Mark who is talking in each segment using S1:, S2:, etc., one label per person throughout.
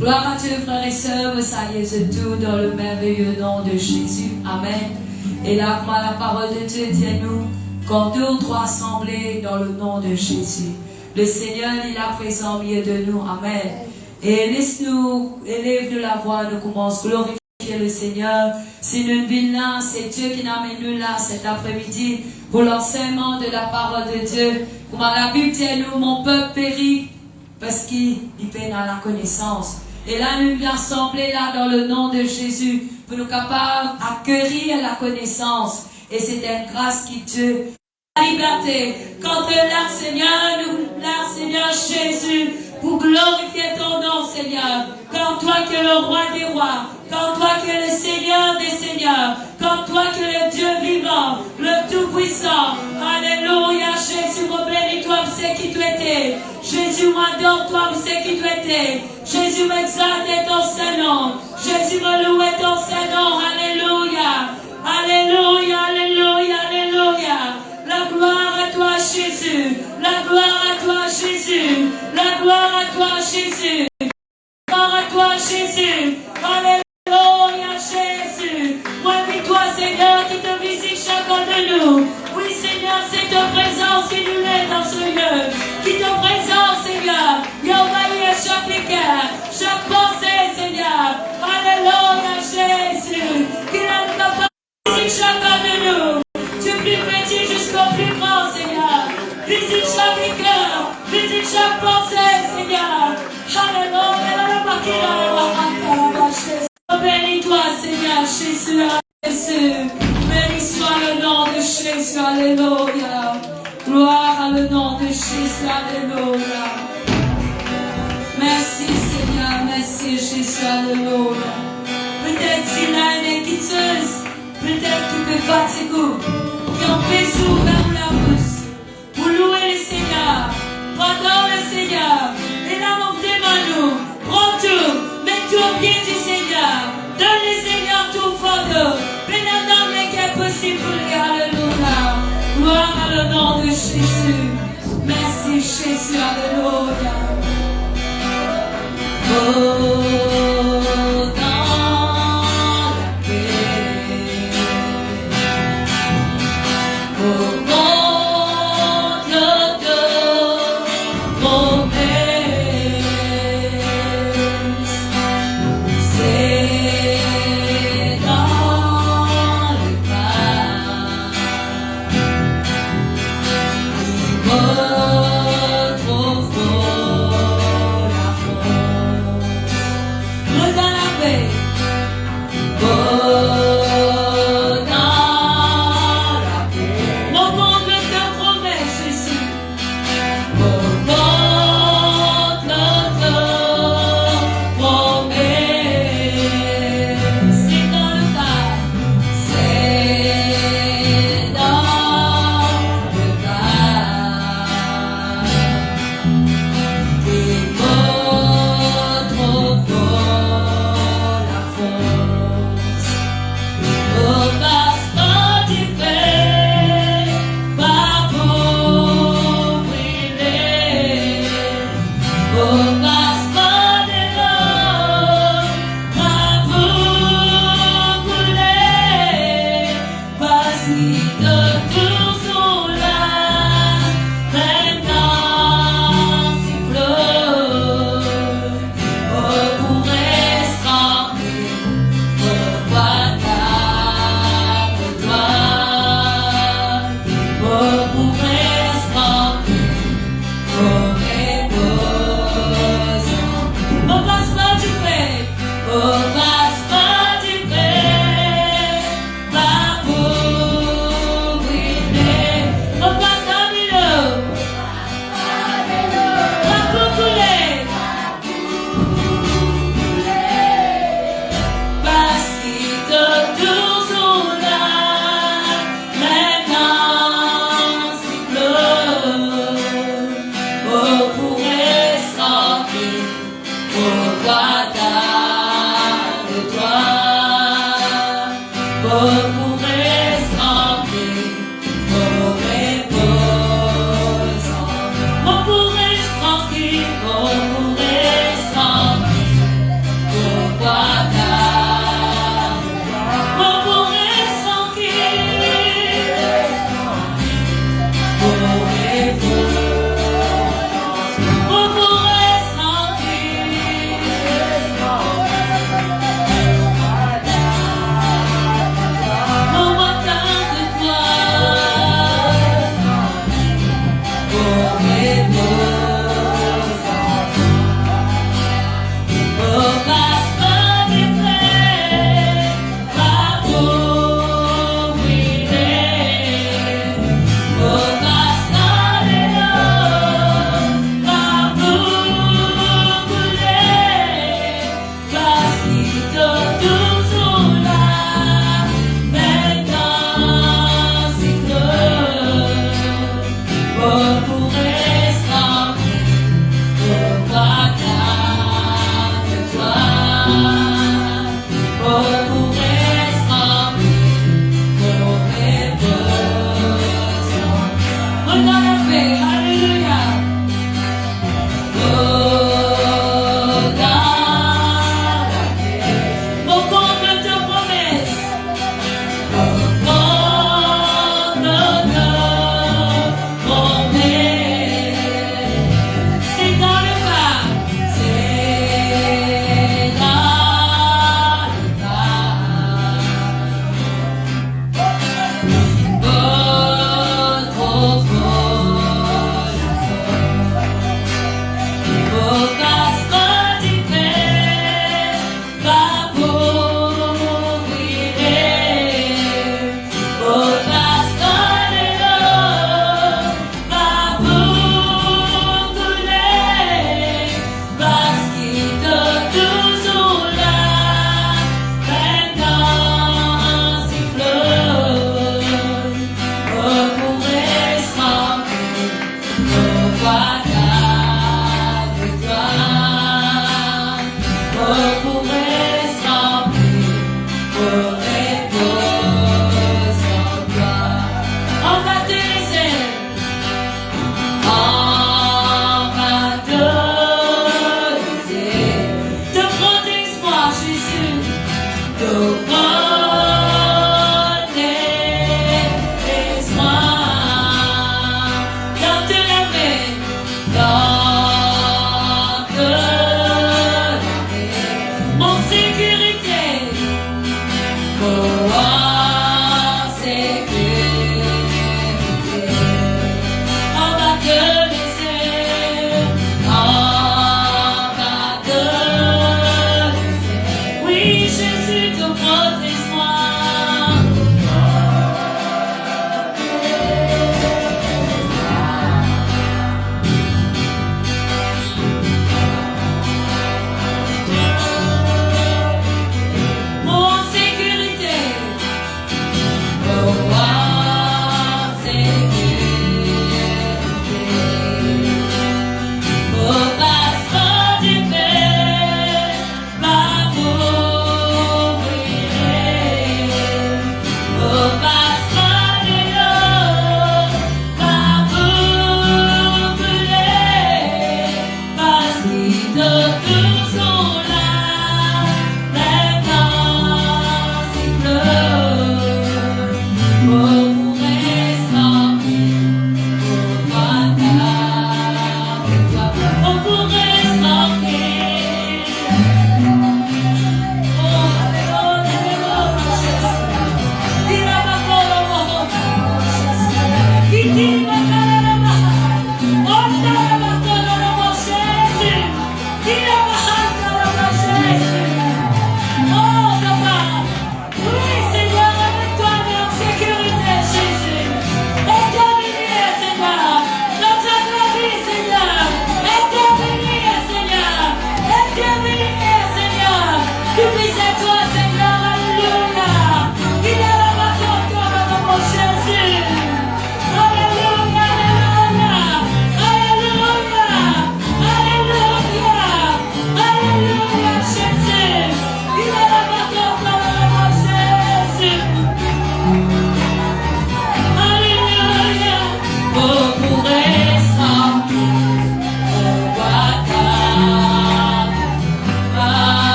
S1: Gloire à Dieu, frères et sœurs, vous saluez tout dans le merveilleux nom de Jésus. Amen. Et là, la parole de Dieu dit à nous, quand deux ou trois assemblés dans le nom de Jésus. Le Seigneur est là présent au milieu de nous. Amen. Et laisse-nous, élève-nous la voix, nous commençons à glorifier le Seigneur. Si nous venons là, c'est Dieu qui nous amène nous là cet après-midi pour l'enseignement de la parole de Dieu. Comme la Bible dit à nous, mon peuple périt parce qu'il peine à la connaissance. Et là, nous venons assembler là dans le nom de Jésus pour nous capables d'accueillir la connaissance. Et c'est une grâce qui Dieu. La liberté, quand là, Seigneur Jésus, pour glorifier ton nom, Seigneur. Quand toi que le roi des rois, quand toi que le Seigneur des seigneurs, quand toi que le Dieu vivant, le Tout-Puissant. Alléluia, Jésus, me bénis, toi, vous savez qui tu étais. Jésus, m'adore, toi, vous savez qui tu étais. Jésus, m'exalte ton Saint-Nom. Jésus, me loue ton Saint-Nom. Alléluia. Alléluia, alléluia, alléluia. La gloire à toi, Jésus. La gloire à toi, Jésus. La gloire à toi, Jésus. La gloire à toi, Jésus. Alléluia, Jésus. Moi, toi, Seigneur, qui te visite chacun de nous. Oui, Seigneur, c'est ta présence qui nous met dans ce lieu. Qui te présente, Seigneur. Et envahir chaque écart, chaque pensée, Seigneur. Alléluia, Jésus. Qu'il a le capacité visite chacun de nous. Du plus petit jusqu'au plus grand, Seigneur. Visite chaque cœur, visite chaque pensée, Seigneur. Alléluia, bénis-toi, Seigneur, Jésus, Jésus. Béni soit le nom de Jésus, alléluia. Gloire à le nom de Jésus, alléluia. Merci, Seigneur, merci, Jésus, alléluia. Peut-être s'il a une quitteuse, peut-être qu'il peut fatiguer, qui ont fait sourire la bouche, pour louer le Seigneur, pendant le Seigneur, et là on demande nous, prends tout, mets tout au pied du Seigneur, donne le Seigneur tout fort, bénissant mais qu'est possible pour lui, alléluia, gloire à le nom de Jésus, merci Jésus, alléluia. Oh, dans la paix, oh,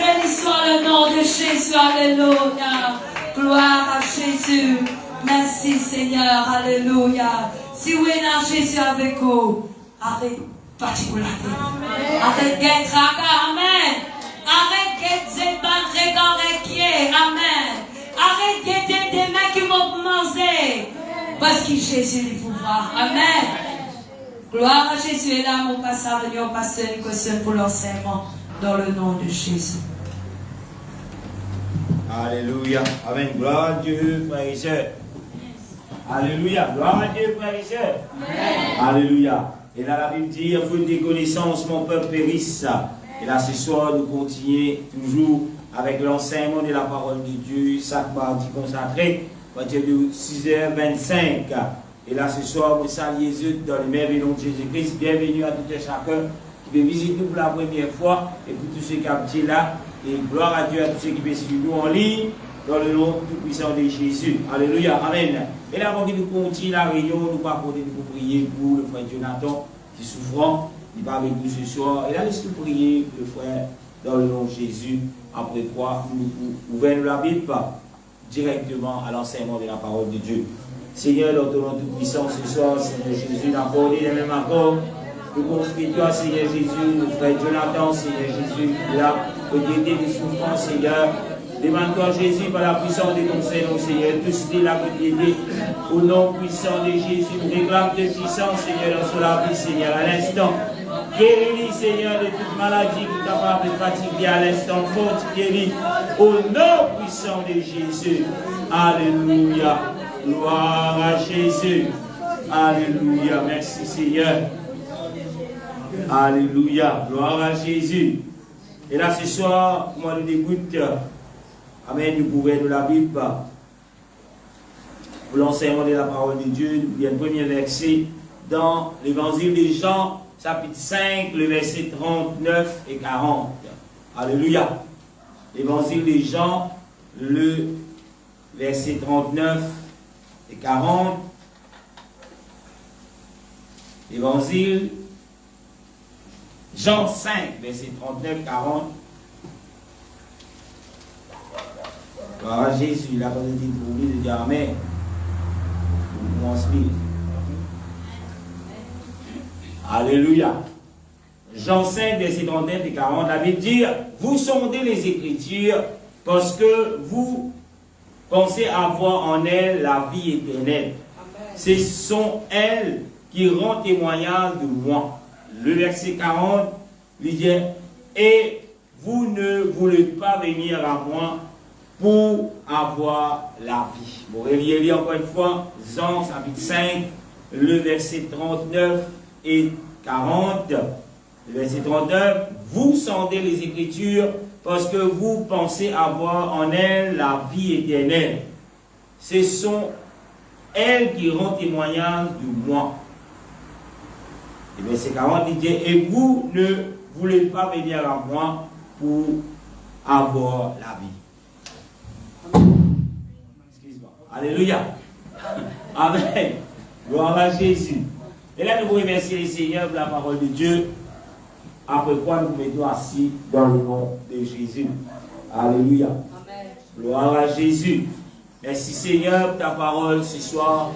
S1: béni soit le nom de Jésus. Alléluia. Gloire à Jésus. Merci Seigneur. Alléluia. Si vous êtes dans Jésus avec vous, arrête particularité. Arrête d'être amen. Arrête d'être amen. Arrête d'être des mains qui vont manger. Parce que Jésus est pouvoir. Amen. Gloire à Jésus. Et là, mon pasteur, au pasteur Nicholson pour l'enseignement dans le nom de Jésus.
S2: Alléluia. Amen. Gloire à Dieu, frères et sœurs. Alléluia. Gloire à Dieu, frères et sœurs. Alléluia. Et là, la Bible dit, faute des connaissances, mon peuple périsse. Et là, ce soir, nous continuons toujours avec l'enseignement de la parole de Dieu, chaque mardi consacré, à partir de 6h25. Et là, ce soir, nous saluons Jésus dans le merveilleux nom de Jésus-Christ. Bienvenue à tout et chacun qui veut visiter nous pour la première fois, et pour tous ceux qui habitent là. Et gloire à Dieu à tous ceux qui veulent suivre nous en ligne, dans le nom tout-puissant de Jésus. Alléluia. Amen. Et là, avant que nous continuions la réunion, nous allons prier pour le frère Jonathan qui est souffrant. Il va avec nous ce soir. Et là, laissez-nous prier pour le frère dans le nom de Jésus. Après quoi, nous ouvrons la Bible directement à l'enseignement de la parole de Dieu. Seigneur, dans ton nom tout-puissant ce soir, Seigneur Jésus, n'a pas les mêmes accords. Nous confions toi, Seigneur Jésus, notre frère Jonathan, Seigneur Jésus, là, au diété des souffrances, Seigneur. Demande-toi, Jésus, par la puissance de ton Seigneur, Seigneur, tous les la piété, au nom puissant de Jésus, nous réclame de puissance, Seigneur, sur la vie, Seigneur, à l'instant. Guéris, Seigneur, de toute maladie qui est capable de fatiguer à l'instant, faute, guéris, au nom puissant de Jésus. Alléluia. Gloire à Jésus. Alléluia. Merci, Seigneur. Alléluia. Gloire à Jésus. Et là, ce soir, moi, nous écoute. Amen. Nous pouvons de la Bible pour l'enseignement de la parole de Dieu. Il y a le premier verset dans l'évangile de Jean, chapitre 5, le verset 39 et 40. Alléluia. L'évangile de Jean, le verset 39 et 40. Évangile Jean 5, verset 39, 40. Gloire à Jésus, il a pas été trouvé de dire Amen. Mon spirit. Alléluia. Jean 5, verset 39 et 40, la Bible dit, vous sondez les Écritures parce que vous pensez avoir en elles la vie éternelle. Ce sont elles qui rendent témoignage de moi. Le verset 40, il dit, et vous ne voulez pas venir à moi pour avoir la vie. Bon, relisez encore une fois, Jean chapitre 5, le verset 39 et 40. Le verset 39, vous sondez les Écritures parce que vous pensez avoir en elles la vie éternelle. Ce sont elles qui rendent témoignage de moi. Et verset 40, il dit, et vous ne voulez pas venir à moi pour avoir la vie. Excuse-moi. Alléluia. Amen. Gloire à Jésus. Et là, nous vous remercions les Seigneurs pour la parole de Dieu. Après quoi, nous mettons assis dans le nom de Jésus. Alléluia. Amen. Gloire à Jésus. Merci Seigneur pour ta parole ce soir.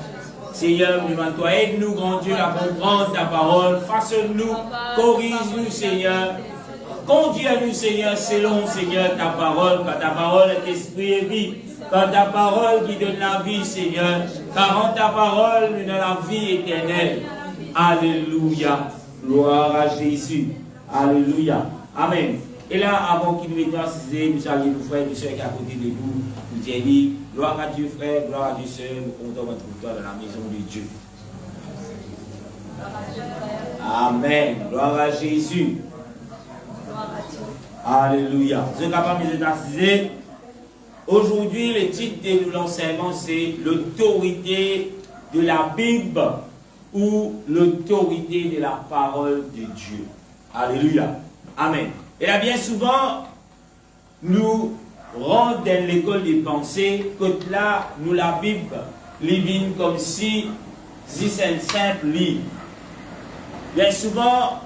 S2: Seigneur, demande-toi, aide-nous, grand Dieu, à comprendre ta parole. Façonne-nous, corrige-nous, Seigneur. Conduis-nous, Seigneur, selon, Seigneur, ta parole. Car ta parole est esprit et vie. Car ta parole qui donne la vie, Seigneur. Car en ta parole, nous donne la vie éternelle. Alléluia. Gloire à Jésus. Alléluia. Amen. Et là, avant qu'il nous mette assisé, nous saluons nos frères et nos soeurs qui sont à côté de nous. Nous disons, gloire à Dieu, frère, gloire à Dieu, sœur. Nous comptons votre victoire dans la maison de Dieu. Amen. Gloire à Jésus. Alléluia. Vous êtes capables de assiser. Aujourd'hui, le titre de l'enseignement, c'est l'autorité de la Bible ou l'autorité de la parole de Dieu. Alléluia. Amen. Et là, bien souvent, nous rentrons dans l'école des pensées, que là, nous, la Bible, livre comme si c'est un simple livre. Bien souvent,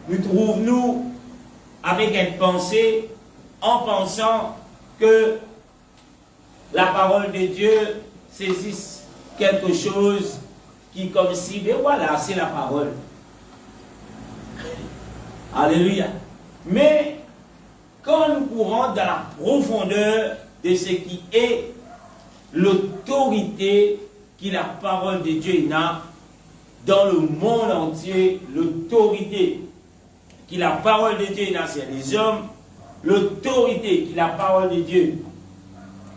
S2: nous trouvons-nous avec une pensée en pensant que la parole de Dieu saisisse quelque chose qui comme si, mais voilà, c'est la parole. Alléluia. Mais quand nous courons dans la profondeur de ce qui est l'autorité que la parole de Dieu a dans le monde entier, l'autorité que la parole de Dieu a sur les hommes, l'autorité que la parole de Dieu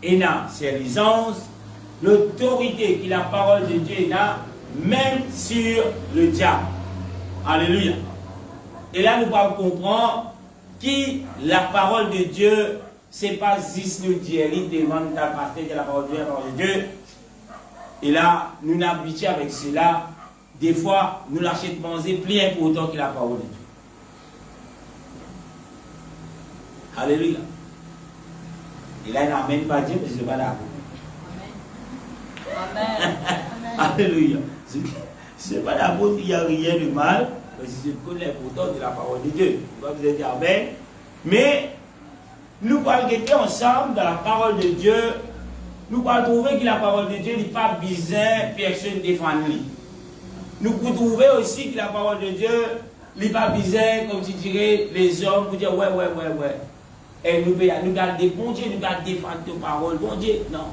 S2: a sur les anges, l'autorité que la parole de Dieu a même sur le diable. Alléluia. Et là, nous pouvons comprendre que la parole de Dieu, ce n'est pas juste le dire, il demande à partir de la parole de Dieu. Et là, nous n'habitons avec cela. Des fois, nous l'achetons manger plus important que la parole de Dieu. Alléluia. Et là, il n'amène pas Dieu, mais je ne sais pas d'accord.
S1: Amen.
S2: Alléluia. Ce n'est pas d'accord qu'il n'y a rien de mal, mais je connais l'importance de la parole de Dieu. Je vais vous dire Amen. Mais nous allons être ensemble dans la parole de Dieu. Nous allons trouver que la parole de Dieu n'est pas bizarre, personne défendre. Nous pouvons trouver aussi que la parole de Dieu n'est pas bizarre, comme tu dirais, les hommes, pour dire ouais. Et nous allons bon Dieu, nous allons défendre ta parole, bon Dieu. Non.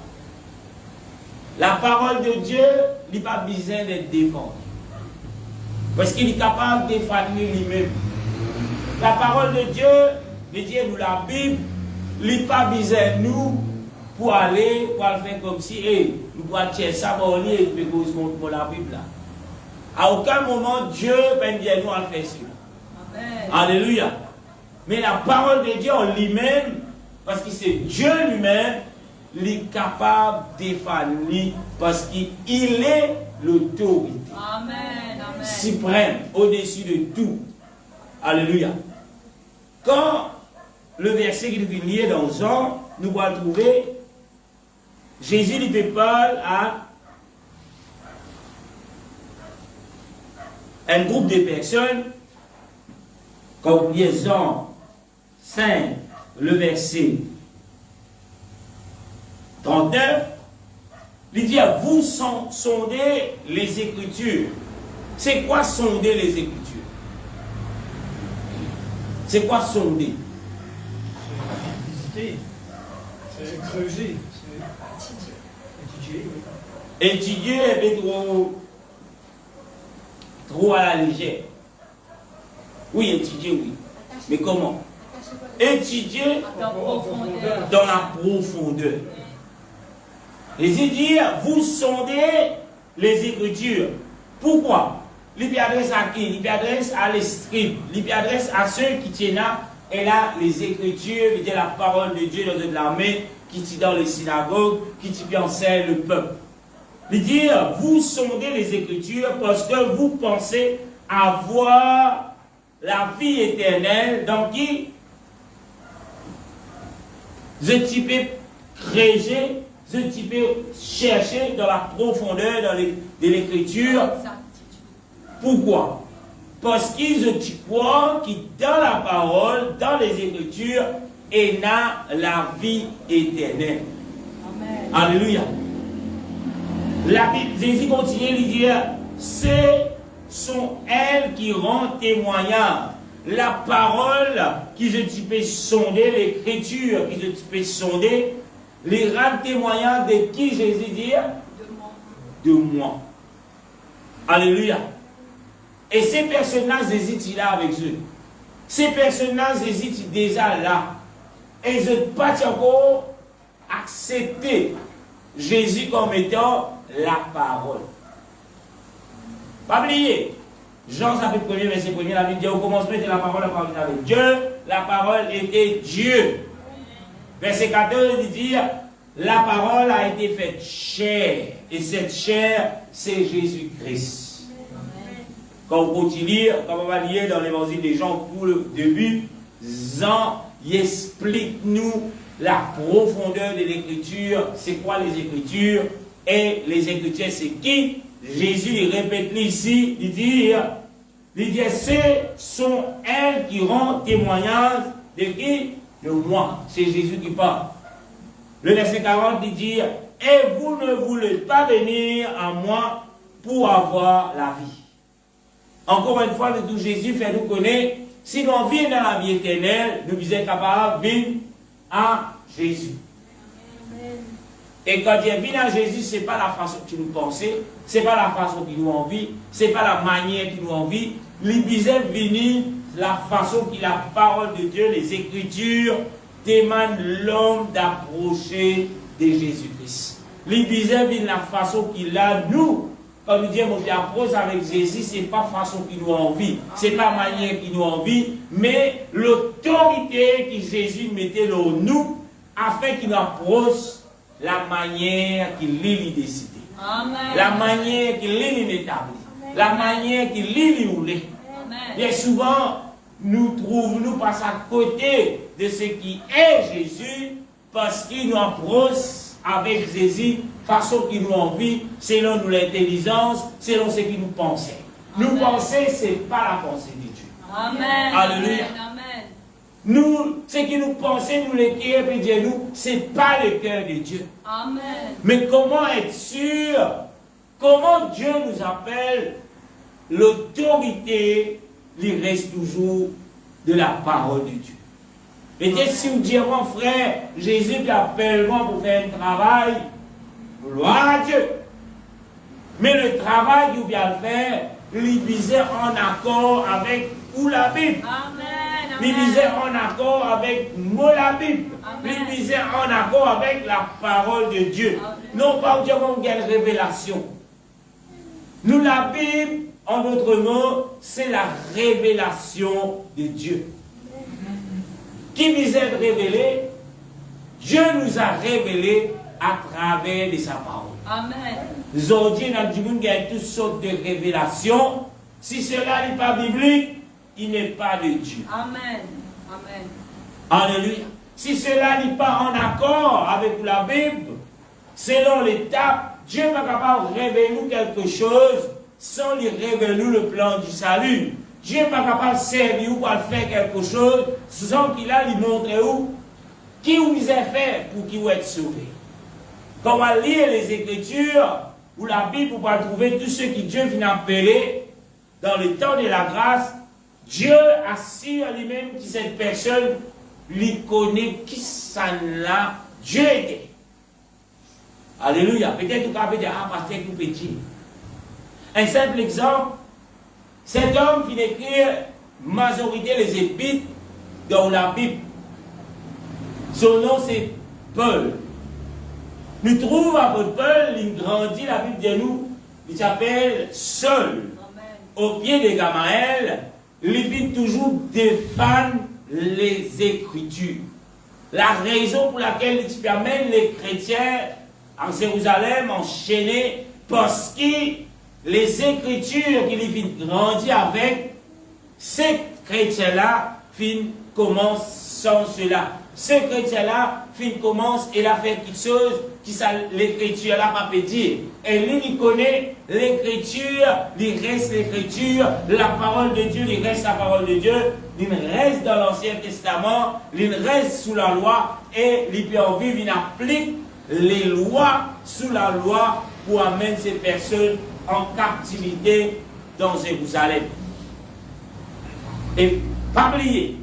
S2: La parole de Dieu n'est pas bizarre d'être défendue. Parce qu'il est capable de défendre lui-même. La parole de Dieu nous la Bible, n'est pas bizarre nous pour aller faire comme si, nous pouvons chercher ça, pour lire et pour la Bible là. À aucun moment Dieu peut dire nous à faire cela. Alléluia. Mais la parole de Dieu en lui-même, parce que c'est Dieu lui-même, il est capable de défendre parce qu'il est l'autorité suprême au-dessus de tout. Alléluia. Quand le verset qu'il est lié dans Jean, nous allons trouver Jésus lui parle à un groupe de personnes, comme Jean 5, le verset 39, il dit à vous sondez les Écritures. C'est quoi sonder les Écritures? C'est quoi sonder?
S3: C'est visiter, c'est creuser, c'est étudier.
S2: Étudier est trop à la légère. Oui, étudier, oui. Mais comment? Étudier dans la profondeur. Les dire, vous sondez les Écritures. Pourquoi? Il adresse à qui? Il adresse à l'esprit. Il adresse à ceux qui tiennent là. Et là, les Écritures, il y a la parole de Dieu dans l'armée, qui tient dans les synagogues, qui enseigne le peuple. Il dit, vous sondez les Écritures parce que vous pensez avoir la vie éternelle. Donc, qui? Je peux creuser, je peux chercher dans la profondeur de l'Écriture. Pourquoi? Parce que je crois que dans la parole, dans les Écritures, il y a la vie éternelle. Amen. Alléluia. La Bible, Jésus continue de dire, ce sont elles qui rendent témoignage. La parole qui je peux sonder, l'écriture qui je peux sonder, les rendre témoignage de qui Jésus dit? De moi. Alléluia. Et ces personnages hésitent là avec eux. Ces personnages hésitent déjà là. Et ils n'ont pas encore accepté Jésus comme étant la parole. Pas oublier. Jean chapitre 1, verset 1, la Bible dit au commencement était la parole avec Dieu, la parole était Dieu. Verset 14, il dit la parole a été faite chair. Et cette chair, c'est Jésus-Christ. Quand on continue, quand on va lire dans l'évangile des Jean pour le début, Jean explique-nous la profondeur de l'écriture, c'est quoi les écritures, et les écritures c'est qui? Jésus il répète ici, il dit, ce sont elles qui rendent témoignage de qui? de moi. C'est Jésus qui parle. Le verset 40 il dit, et vous ne voulez pas venir à moi pour avoir la vie. Encore une fois, le Jésus fait nous connaître, si l'on vient dans la vie éternelle, nous sommes capables de venir à Jésus. Et quand Dieu vient à Jésus, ce n'est pas la façon que nous pensons, ce n'est pas la façon qu'il nous envie, ce n'est pas la manière qu'il nous envie. Il disait venir la façon qu'il la parole de Dieu, les Écritures, demandent l'homme d'approcher de Jésus-Christ. Il disait venir la façon qu'il a, nous, quand nous disons qu'on approche avec Jésus, ce n'est pas la façon qu'il nous envie, ce n'est pas la manière qu'il nous envie, mais l'autorité que Jésus mettait dans nous, afin qu'il nous approche la manière qu'il lui décidé. La manière qu'il lui établi. La manière qu'il lui voulait. Bien souvent, nous trouvons, nous passons à côté de ce qui est Jésus, parce qu'il nous approche avec Jésus, façon qu'il nous envie, selon nous l'intelligence, selon ce qu'il nous pensait. Nous penser, ce n'est pas la pensée de Dieu.
S1: Amen.
S2: Alléluia. Nous, ce qui nous pensons, nous les cœurs, puis Dieu nous, ce n'est pas le cœur de Dieu.
S1: Amen.
S2: Mais comment être sûr? Comment Dieu nous appelle? L'autorité, il reste toujours de la parole de Dieu. Peut-être si vous direz, mon frère, Jésus t'appelle moi pour faire un travail, gloire à Dieu. Mais le travail qu'il vient faire, il disait en accord avec ou la Bible.
S1: Amen.
S2: Il disait en accord avec moi la Bible. Il disait en accord avec la parole de Dieu. Amen. Non pas dire qu'on gagne révélation. Nous, la Bible, en d'autres mots, c'est la révélation de Dieu. Qui nous est révélé? Dieu nous a révélé à travers de sa parole. Amen. Aujourd'hui, dans le monde, il y a toutes sortes de révélations. Si cela n'est pas biblique, il n'est pas de Dieu. Amen. Amen. Alléluia. Si cela n'est pas en accord avec la Bible, selon l'étape, Dieu n'est pas capable de révéler nous quelque chose sans lui révéler le plan du salut. Dieu n'est pas capable de servir ou de faire quelque chose sans qu'il a lui montrer où qui vous a fait pour qu'il soit sauvé. Quand on va lire les Écritures ou la Bible, on va trouver tous ceux qui Dieu vient appeler dans le temps de la grâce. Dieu assure lui-même que cette personne lui connaît qui ça là Dieu était. Alléluia. Peut-être que vous avez dit, ah, pasteur, tout petit. Un simple exemple, cet homme qui écrit majorité des épîtres dans la Bible. Son nom c'est Paul. Nous trouvons à Paul, il grandit, la Bible de nous, il s'appelle Saul. Au pied de Gamaliel, il vit toujours défendre les Écritures. La raison pour laquelle il permet les chrétiens en Jérusalem enchaînés, parce que les Écritures qu'il vient grandir avec, ces chrétiens-là commencent sans cela. Ce chrétien-là commence et a fait quelque chose qui l'écriture là pas peut dire. Et lui, il connaît l'écriture, il reste l'écriture, la parole de Dieu, il reste la parole de Dieu, il reste dans l'Ancien Testament, il reste sous la loi et il peut en vivre, il applique les lois sous la loi pour amener ces personnes en captivité dans Jérusalem. Et pas oublier,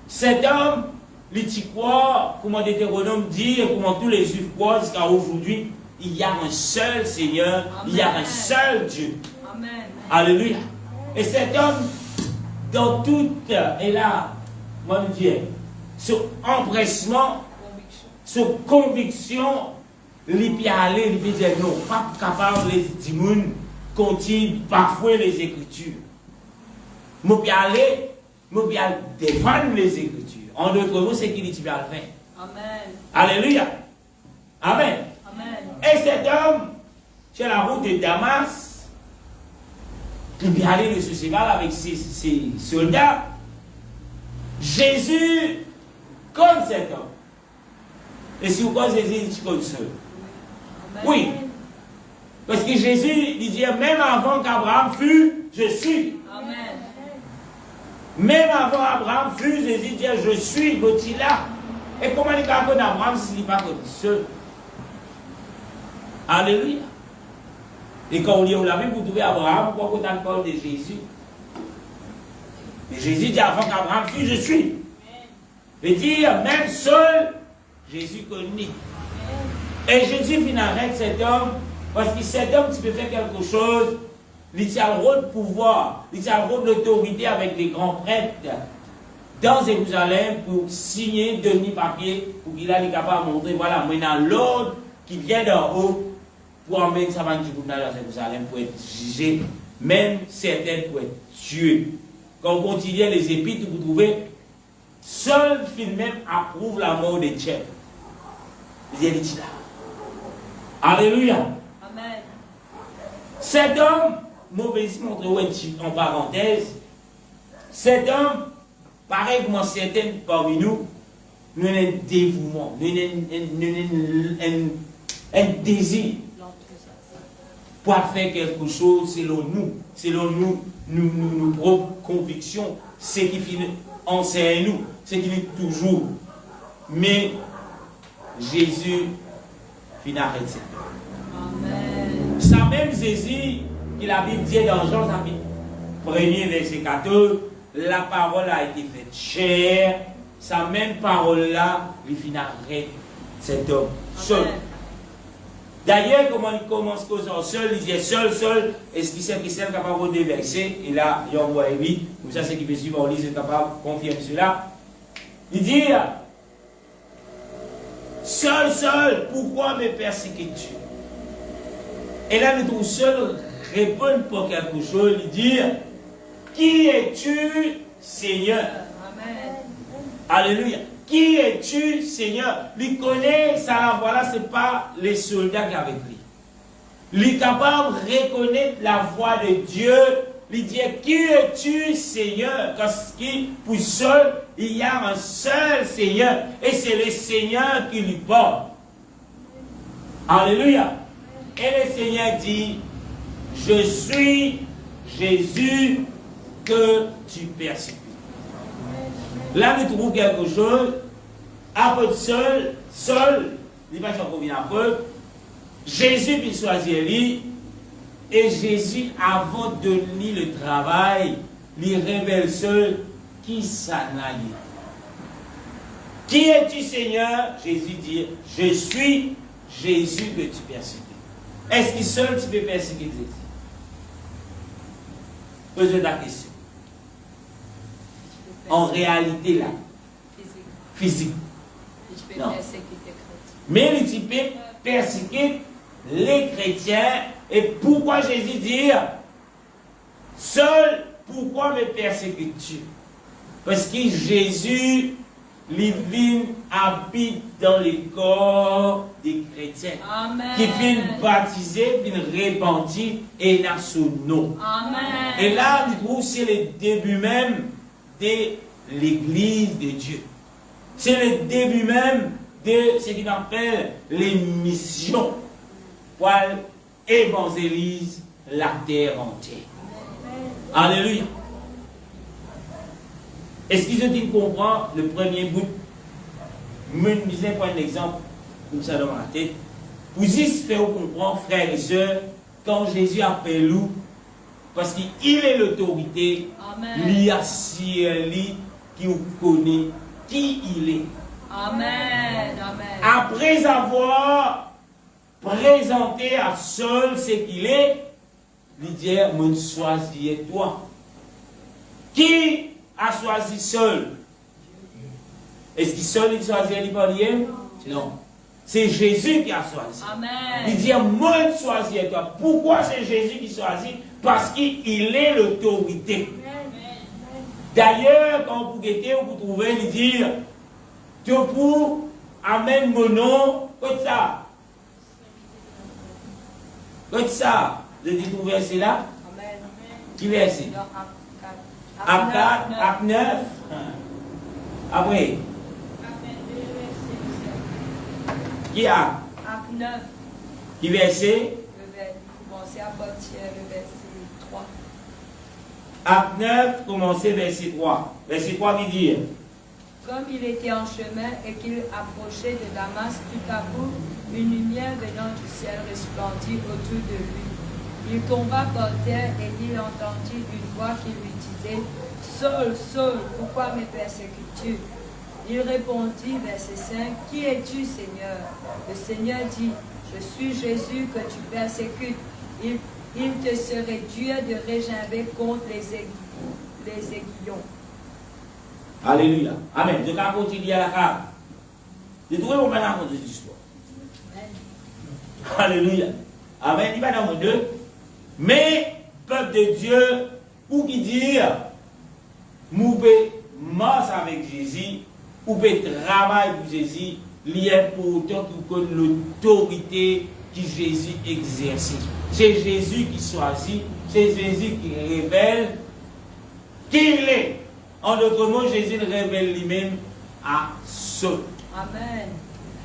S2: cet homme, l'Itiquois, comment Deutéronome dit, et comment tous les Juifs croient jusqu'à aujourd'hui, il y a un seul Seigneur, amen. Il y a un seul Dieu. Amen. Alléluia. Et cet homme, dans toute, et là, mon Dieu, ce empressement, ce conviction, il peut aller, il peut dire non, pas capable de dire, continue parfois les Écritures. Je peux aller, je peux défendre les Écritures. En d'autres mots, c'est qu'il dit bien le faire. Amen. Alléluia. Amen. Amen. Et cet homme, sur la route de Damas, il vient aller de ce cheval avec ses soldats. Jésus, comme cet homme. Et si vous connaissez Jésus, il comme ça. Oui. Parce que Jésus, il dit, même avant qu'Abraham fût, je suis. Amen. Même avant Abraham fut, Jésus dit, je suis, Gauthier là. Et comment il a connu Abraham s'il n'est pas seul? Alléluia. Et quand on lit la Bible, vous trouvez Abraham, pourquoi on parle de Jésus? Mais Jésus dit avant qu'Abraham fût, je suis. veut dire, même seul, Jésus connaît. Et Jésus vient arrêter cet homme, parce que cet homme, tu peux faire quelque chose, il a le rôle de pouvoir, il a le rôle d'autorité avec les grands prêtres dans Jérusalem pour signer, donner papier, pour qu'il ait capable de montrer, voilà, maintenant l'ordre qui vient d'en haut pour emmener sa bande dans Jérusalem pour être jugé, même certains pour être tués. Quand on continue les épîtres, vous trouvez, seul film même approuve la mort des chefs. Il est là. Alléluia.
S1: Amen.
S2: Cet homme, mauvais montre en parenthèse, cet homme, pareil comme certains parmi nous, nous avons un dévouement, nous avons un désir pour faire quelque chose selon nos propres convictions, ce qui enseigne nous, ce qui nous toujours. Mais Jésus finit arrêté.
S1: Amen.
S2: Ça même Jésus, qui la Bible dit dans Jean chapitre 1er verset 14, la parole a été faite chair, sa même parole-là, il finit arrêté cet homme seul. D'ailleurs, comment il commence causant seul, il dit seul, est-ce qu'il sait que c'est capable de déverser? Et là, il envoie lui, comme ça, c'est qui peut suivre, on lit, c'est capable de confirmer cela. Il dit, seul, pourquoi me persécutes-tu? Et là, nous trouvons seul répondre pour quelque chose, il dit, qui es-tu, Seigneur?
S1: Amen.
S2: Alléluia. Qui es-tu, Seigneur? Il connaît, ça, voilà, ce n'est pas les soldats qui sont avec lui. Il est capable de reconnaître la voix de Dieu. Il dit, qui es-tu, Seigneur? Parce que pour seul, il y a un seul Seigneur. Et c'est le Seigneur qui lui parle. Alléluia. Et le Seigneur dit, je suis Jésus que tu persécutes. Là, nous trouvons quelque chose, après seul, il va s'en convenir après. Jésus puis choisir lui, et Jésus, avant de donner le travail, lui révèle seul qui ça n'a eu. Qui es-tu, Seigneur? Jésus dit, je suis Jésus que tu persécutes. Est-ce que seul tu peux persécuter Jésus? Posez ta question. En réalité, là, physique. Non. Mais tu peux persécuter les chrétiens. Et pourquoi Jésus dit, seul, pourquoi me persécutes-tu? Parce que Jésus, lui, habite dans le corps des chrétiens.
S1: Amen.
S2: Qui viennent baptiser, viennent repentir et dans son nom.
S1: Amen.
S2: Et là, nous trouvons c'est le début même de l'Église de Dieu. C'est le début même de ce qu'on appelle les missions pour évangéliser la terre entière. Alléluia. Est-ce que je comprends le premier bout? Je me disais pour un exemple, comme ça dans ma tête. Vous juste faire comprendre, frères et sœurs, quand Jésus appelle nous, parce qu'il est l'autorité, lui a lui qui vous connaît qui il est.
S1: Amen.
S2: Après avoir présenté à seul ce qu'il est, il dit, moi choisis toi. Qui a choisi seul? Est-ce que seul il choisit les parliers? Non. C'est Jésus qui a choisi.
S1: Amen.
S2: Il dit, moi choisis toi. Pourquoi c'est Jésus qui choisit? Parce qu'il est l'autorité. D'ailleurs, quand vous guettez, vous trouvez, il dit, tu pour amène mon nom, comme ça. Comme ça. Vous avez trouvé verset là?
S1: Amen.
S2: Qui verset?
S1: Acte 4,
S2: Acte 9. Après. Qui a?
S1: Acte 9.
S2: Qui verset?
S1: Commencez à partir le verset 3.
S2: Acte 9, commencez verset 3. Verset 3 qui dit:
S4: Comme il était en chemin et qu'il approchait de Damas, tout à coup, une lumière venant du ciel resplendit autour de lui. Il tomba par terre et il entendit une voix qui lui disait: Saul, Saul, pourquoi me persécutes-tu? Il répondit, verset 5, Qui es-tu, Seigneur? Le Seigneur dit, Je suis Jésus que tu persécutes. Il te serait dur de régimber contre les aiguillons.
S2: Alléluia. Amen. Je vais continuer à la carte. Je trouve mon maintenant de l'histoire. Alléluia. Amen. Il va dans mon 2. Mais, peuple de Dieu, ou qui dire, vous pouvez marcher avec Jésus, vous pouvez travailler pour Jésus, lié pour autant que l'autorité que Jésus exerce. C'est Jésus qui choisit, c'est Jésus qui révèle qui il est. En d'autres mots, Jésus révèle lui-même à Saul.
S4: Amen.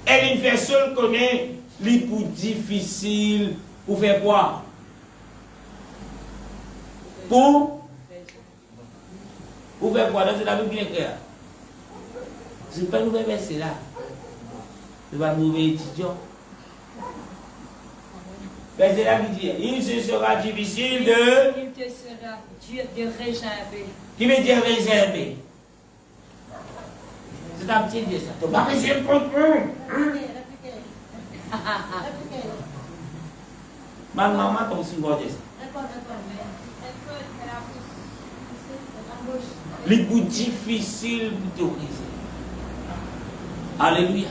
S2: Et il fait Saul connaître les plus difficiles pour faire quoi? Pour faire quoi? Dans la Bible bien claire. Ce n'est pas un nouvel verset là. Ce n'est pas un mauvais étudiant. Verset là qui dit, il se sera difficile de...
S4: Il te sera dur de régimber.
S2: Qui veut dire réserver? C'est un petit dire ça. Tu ne vas pas réserver pour ma maman t'a aussi gardé ça. Les plus difficiles pour t'autoriser. Alléluia.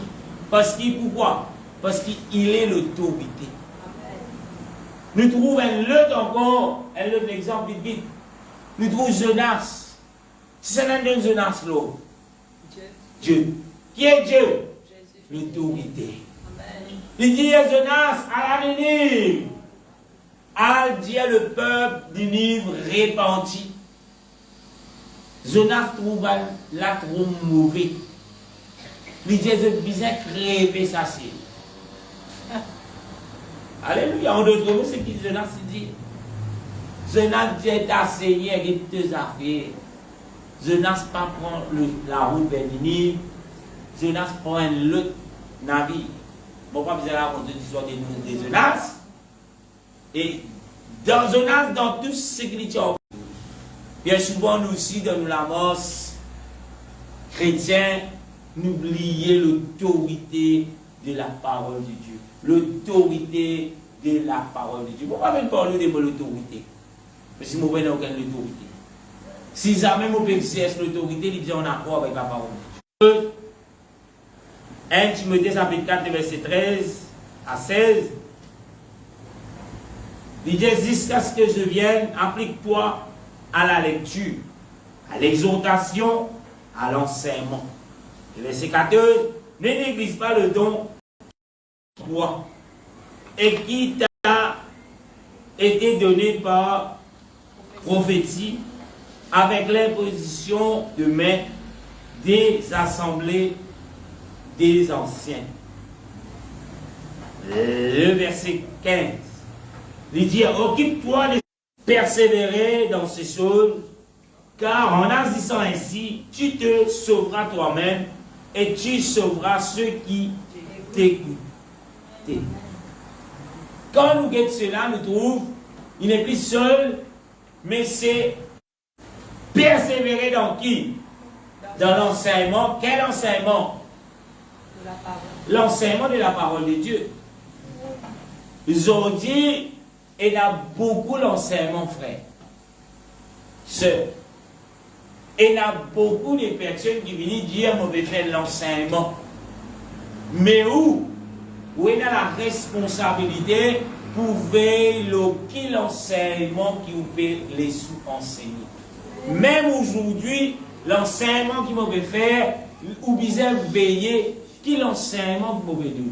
S2: Parce qu'il, pourquoi? Parce qu'il est l'autorité. Nous trouvons un autre encore, un autre exemple vite vite. Nous trouvons Jonas. C'est un de Jonas là. Dieu. Qui est Dieu? L'autorité. Il dit à Jonas, à la Ninive, à dire le peuple du Ninive repenti. Jonas trouve la trop mauvais. Il dit, je besoin crever sa ciel. Alléluia. En d'autres mots, c'est ce que Jonas dit. Jonas dit à Seigneur, il y a deux affaires. Jonas pas prend la route vers Ninive. Jonas prend un autre navire. Bon, pas besoin de raconter l'histoire de Jonas. Et dans Jonas, dans tout ce qu'il dit, bien souvent, nous aussi, dans la mort chrétiens, n'oubliez l'autorité de la parole de Dieu. L'autorité de la parole de Dieu. Pourquoi même parler de l'autorité? Parce que je n'ai aucune autorité. Si jamais on peut exercer l'autorité, il dit on a quoi avec la parole de Dieu. 1 Timothée chapitre 4, verset 13 à 16. Il dit jusqu'à ce que je vienne, applique-toi à la lecture, à l'exhortation, à l'enseignement. Verset 14, ne néglige pas le don toi et qui t'a été donné par prophétie avec l'imposition de main des assemblées des anciens. Le verset 15, il dit occupe-toi de persévérer dans ces choses, car en agissant ainsi, tu te sauveras toi-même et tu sauveras ceux qui t'écoutent. Quand nous guettons cela, nous trouvons, il n'est plus seul, mais c'est persévérer dans qui? Dans l'enseignement. Quel enseignement? L'enseignement de la parole de Dieu. Aujourd'hui, il y a beaucoup l'enseignement, frère. Sœur. Il y a beaucoup de personnes qui viennent dire, on veut faire l'enseignement. Mais où il y a la responsabilité pour veiller l'enseignement qui vous peut les sous-enseigner. Même aujourd'hui, l'enseignement qui vous peut faire, ou bien veiller qui l'enseignement que vous pouvez donner.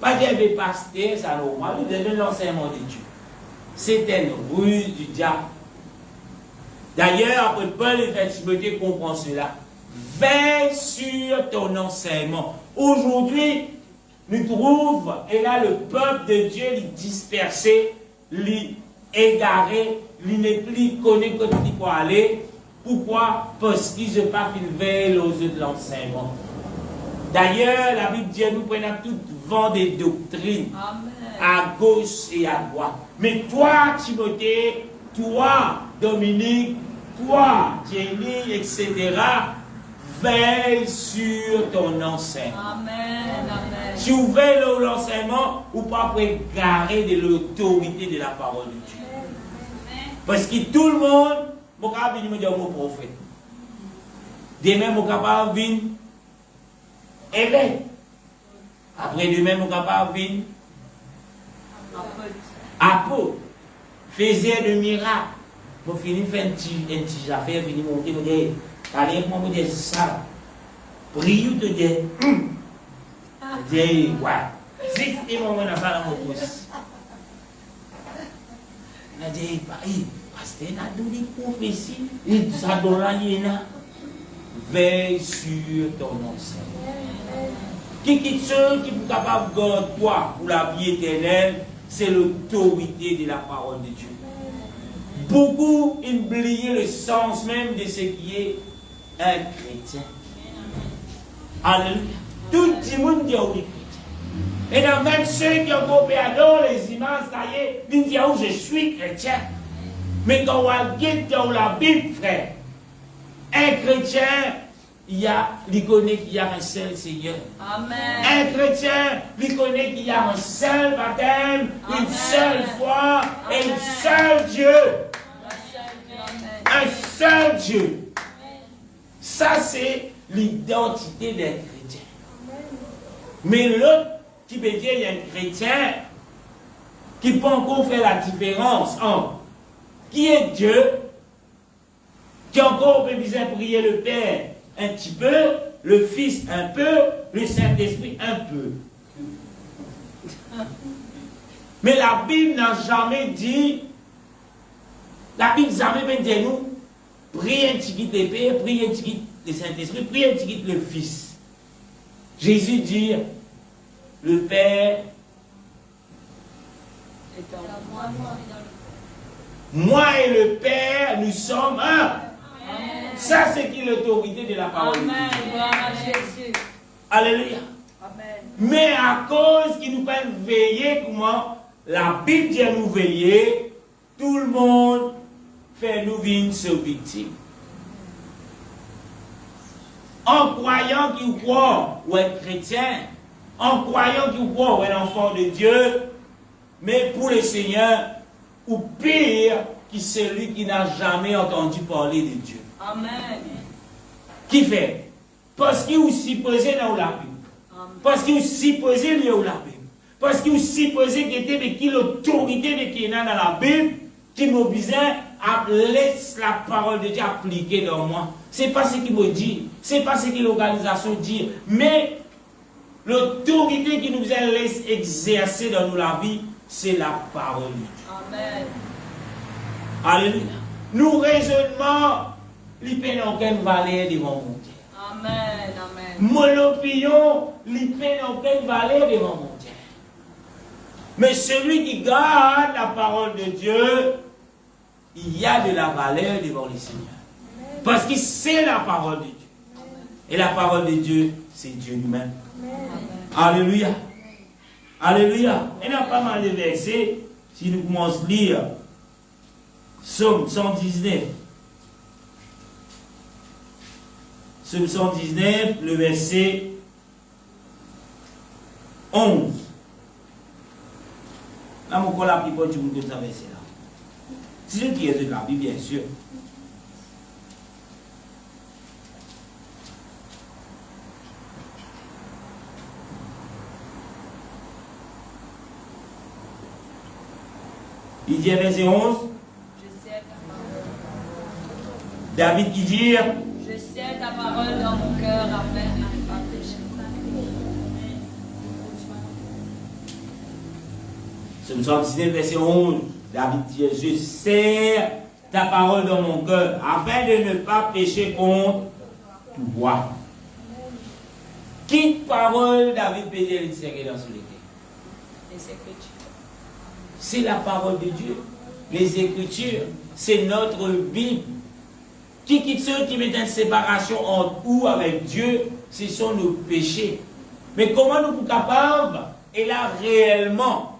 S2: Pas dire que pasteur, ça normal, vous devez l'enseignement de Dieu. C'est une ruse du diable. D'ailleurs, après Paul et Timothée comprend cela. Veille sur ton enseignement. Aujourd'hui, nous trouvons, et là le peuple de Dieu, il dispersé, il égaré, il n'est plus connu côté il faut aller. Pourquoi? Parce qu'ils ne sont pas veillent aux yeux de l'enseignement. D'ailleurs, la Bible dit nous prenons tout vent des doctrines.
S4: Amen.
S2: À gauche et à droite. Mais toi, Timothée, toi, Dominique, toi, Jenny, etc., veille sur ton enseignement.
S4: Amen. Amen.
S2: Si vous veillez sur l'enseignement, vous ne pouvez pas égarer de l'autorité de la parole de Dieu. Parce que tout le monde, je vais venir dire mon prophète. Demain, je vais venir éveiller. Après demain, je vais venir apôtre. Faisait de miracles. Je finis de faire un petit affaire, je finis de monter, je dis, allez, moi, je dis ça. Prie, je dis, je dis, ouais. C'est mon moment dans ça dans mon pouce. Je dis, pasteur, il a donné une prophétie, il a donné une veille sur ton enseignement. Qui ceux qui sont capables de garder toi pour la vie éternelle, c'est l'autorité de la parole de Dieu. Beaucoup oublient le sens même de ce qui est un chrétien. Alléluia. Tout le monde dit oui, chrétien. Et dans même ceux qui ont copié les images, ça y est, ils disent je suis chrétien. Mais quand on regarde dans la Bible, frère, un chrétien, il connaît qu'il y a un seul Seigneur.
S4: Amen.
S2: Un chrétien, il connaît qu'il y a un seul baptême, une seule foi et un seul Dieu. Un seul Dieu. Ça, c'est l'identité d'un chrétien. Mais l'autre qui veut dire qu'il y a un chrétien qui peut encore faire la différence entre qui est Dieu, qui encore peut bien prier le Père un petit peu, le Fils un peu, le Saint-Esprit un peu. Mais la Bible n'a jamais dit, la Bible n'a jamais dit nous, priez un petit peu le Père, priez un petit peu le Saint-Esprit, priez un petit peu le Fils. Jésus dit, le Père, moi et le Père, nous sommes un. Ça, c'est qui l'autorité de la parole.
S4: Amen. Gloire à Jésus.
S2: Alléluia.
S4: Amen.
S2: Mais à cause qu'il nous peine veiller, comment la Bible dit à nous veiller, tout le monde fait nous une seule victime. En croyant qu'il croit ou est chrétien, en croyant qu'il croit ou est enfant de Dieu, mais pour le Seigneur, ou pire, que celui qui n'a jamais entendu parler de Dieu.
S4: Amen.
S2: Qui fait? Parce qu'il est supposé dans la Bible. Parce qu'il est supposé dans la Bible. Parce qu'il est supposé qu'il était qui l'autorité de qui est dans la Bible, qui m'oblige à laisser la parole de Dieu appliquée dans moi. C'est pas ce qu'il me dit, c'est pas ce que l'organisation dit, mais l'autorité qui nous laisse exercer dans nous la vie, c'est la parole de Dieu.
S4: Amen.
S2: Alléluia. Nous raisonnements, ils ne prennent aucune valeur devant mon Dieu.
S4: Amen. Amen.
S2: Mon opinion, ils ne prennent aucune valeur devant mon Dieu. Mais celui qui garde la parole de Dieu, il y a de la valeur devant le Seigneur. Parce que c'est la parole de Dieu. Et la parole de Dieu, c'est Dieu lui-même. Alléluia. Alléluia. Il y a pas mal de versets, si nous commençons à lire. Psaume 119. Psaume 119, le verset 11. Là, mon collègue a pris pour du monde de ce verset-là. C'est ce qui est de la Bible, bien sûr. Il dit verset 11. David qui dit,
S4: je sais ta parole dans mon cœur afin de ne pas pécher.
S2: Psaume 119, verset 11. David dit, je sais ta parole dans mon cœur afin de ne pas pécher contre toi. Quelle parole David peut dire serrer dans son été? C'est la parole de Dieu. les Écritures, c'est notre Bible. Qui quitte ceux qui mettent une séparation entre nous avec Dieu, ce sont nos péchés. Mais comment nous sommes capables, et là réellement,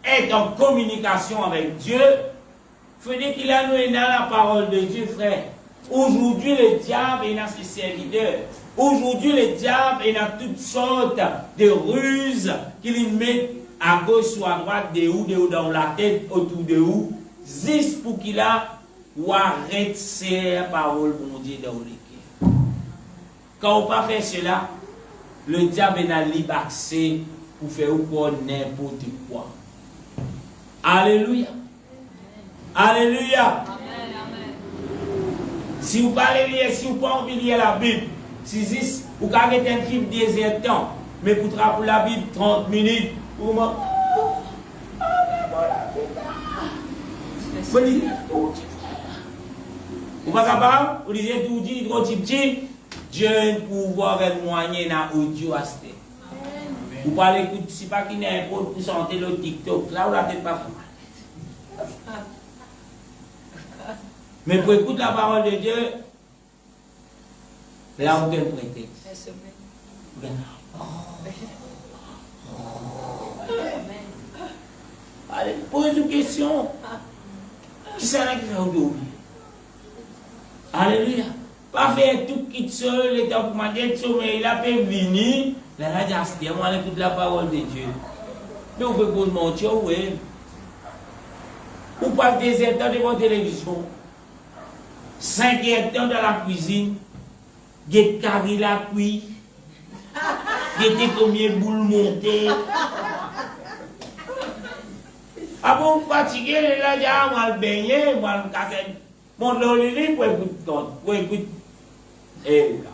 S2: être en communication avec Dieu? Il faut dire qu'il a nous dans la parole de Dieu, frère. Aujourd'hui, le diable est dans ses serviteurs. Aujourd'hui, le diable est dans toutes sortes de ruses qu'il met à gauche ou à droite, de où dans la tête, autour de où, juste pour qu'il a ou arrête ses paroles pour mon Dieu dans l'équipe. Quand on ne pas faire cela, le diable est dans libre accès pour faire n'importe quoi. Alléluia. Alléluia.
S4: Amen, amen.
S2: Si vous parlez lire, si vous pas envie de lire la Bible, si vous avez un film désertant, mais pour travailler la Bible 30 minutes, vous m'en... Vous pas capable? Vous disiez tout dit, trop petit, Dieu a un pouvoir et moyen dans l'audio à ce. Vous parlez, si pas qu'il y a un peu pour santé le TikTok, là, vous n'avez pas fait. Mais pour écouter la parole de Dieu, là, on donne prétexte. Allez, pose une question. Qui c'est là qui fait oublier? Alléluia. Pas faire tout quitte seul, les temps pour m'aider, mais il a pu venir. Là, là, j'ai moi, écoute la parole de Dieu. Mais on peut poser mon Dieu, oui. Ou pas des états devant la télévision. 5 temps dans la cuisine. Get carré la cuit. Get combien de boules montées. Ah bon, fatigué, là, j'ai moi le baigner, moi le casser. Mon loli pour écouter. Et là.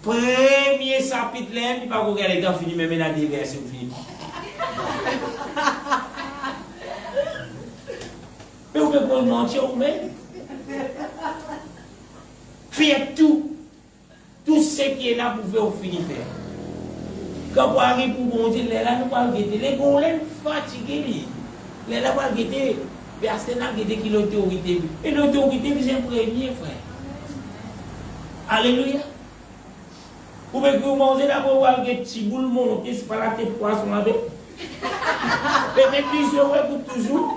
S2: Premier chapitre, là, il ne pas regarder quand fini, même la diversion fini. Mais vous pouvez mentir vous-même. Faites tout. Tout ce qui est là pour faire, vous finissez faire. Quand vous arrivez pour bon Dieu, là, nous allons guetter. Les golem fatigués. Là, nous allons guetter. Personne n'a guetté qui l'autorité. Et l'autorité, c'est un premier, frère. Alléluia. Vous pouvez manger d'abord, vous allez guetter, si vous le montez, c'est pas la tête poisson avec. Et même plus, vous pour toujours.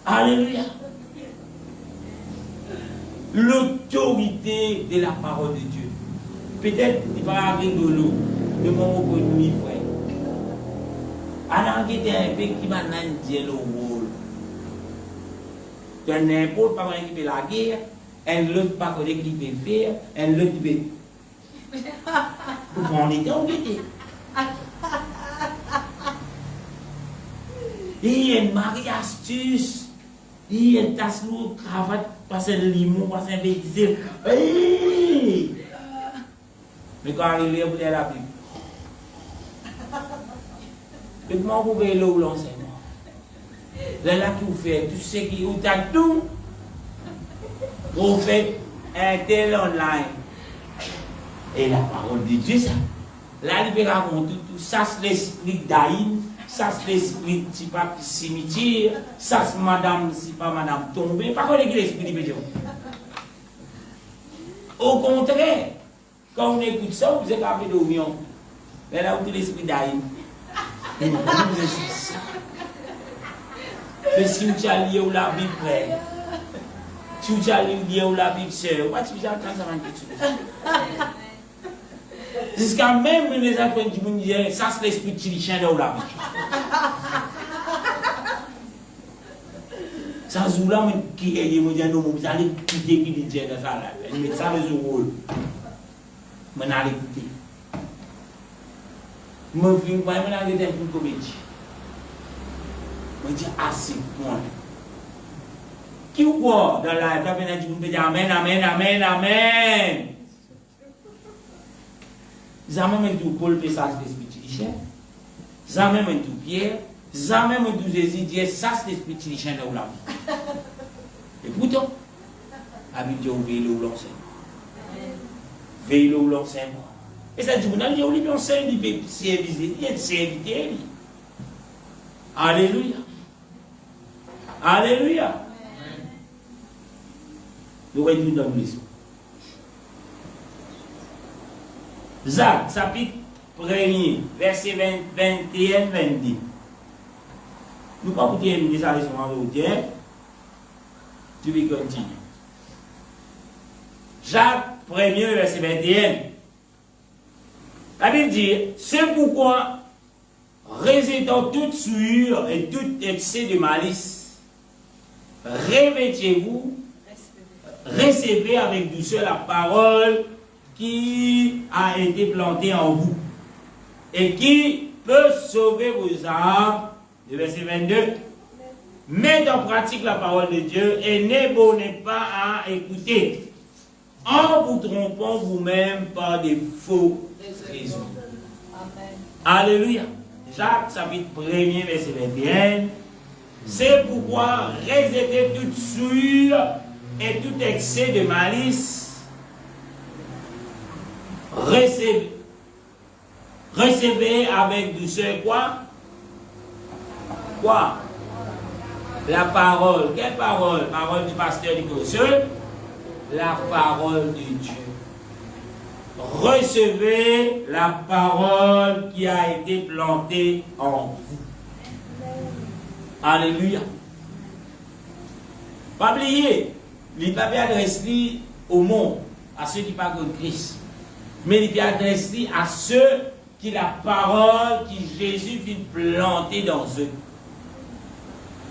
S2: Alléluia. L'autorité de la parole de Dieu. Peut-être il va rigolo de mon ennemi, frère. Alors, il y a un peu qui m'a dit le rôle. De n'importe pas qui peut la guerre, un autre pas qui peut faire, un autre qui peut. Vous prenez temps, il y a une marie astuce. Il y a une tasse lourde, cravate, passer le limon, passer un bêtisier. Mais quand il est, vous avez la Bible. Et comment vous pouvez l'eau l'enseignement? Là, qui vous fait, tout ce qui vous a tout, vous faites un tel online. Et la parole de Dieu, ça. Là, il peut raconter tout. Ça, c'est l'esprit d'Aïn. Ça, c'est l'esprit de pas cimetière. Ça, c'est madame, c'est pas madame tombée. Pas quoi l'esprit de Dieu. Au contraire, quand on écoute ça, vous êtes appelé d'oignon. Mais là, vous êtes l'esprit d'Aïn. Mais si vous avez lié la Bible, frère, si vous avez lié la Bible, sœur, vous avez quand ça va être jusqu'à même les enfants du monde disent, ça c'est l'esprit chrétien de la Bible. Ça joue là, mais qui est, il me dit, non, vous allez quitter qui dit dans ça là. Il met ça dans le rôle. Mais on allez écouter. Je me filme, je vais aller dans une comédie. Je dis, ah, c'est point. Qui ou quoi dans la vie, je dis, amen, amen, amen, amen. Jamais tout Paul fait ça, c'est l'esprit chrétien. Jamais tout Pierre. Jamais tout Jésus dit, ça c'est l'esprit chrétien de la vie. Et pourtant, la Bible dit, veillez l'enseignement. Veillez l'enseignement. Et ça dit, vous n'avez pas dit, on s'est invité, il s'est invité. Alléluia. Alléluia. Nous voyons dans le maison. Jacques, chapitre 1er, verset 21-22. Nous ne pouvons pas dire ça les gens. Tu veux continuer. Jacques 1er, verset 21. La Bible dit, c'est pourquoi, résidant toute souillure et tout excès de malice, revêtez-vous, recevez avec douceur la parole qui a été plantée en vous et qui peut sauver vos âmes. Le verset 22. Mettez en pratique la parole de Dieu et n'abonnez pas à écouter en vous trompant vous-même par des faux raisons. Alléluia. Jacques chapitre 1er verset 21. C'est pourquoi réservez toute souillure et tout excès de malice. Recevez avec douceur quoi? Quoi? La parole. Quelle parole? Parole du pasteur du Colossiens. La parole de Dieu. Recevez la parole qui a été plantée en vous. Alléluia. Pas oublier, il pas adressé au monde, à ceux qui parlent de Christ, mais il adressé à ceux qui la parole qui Jésus vient planter dans eux.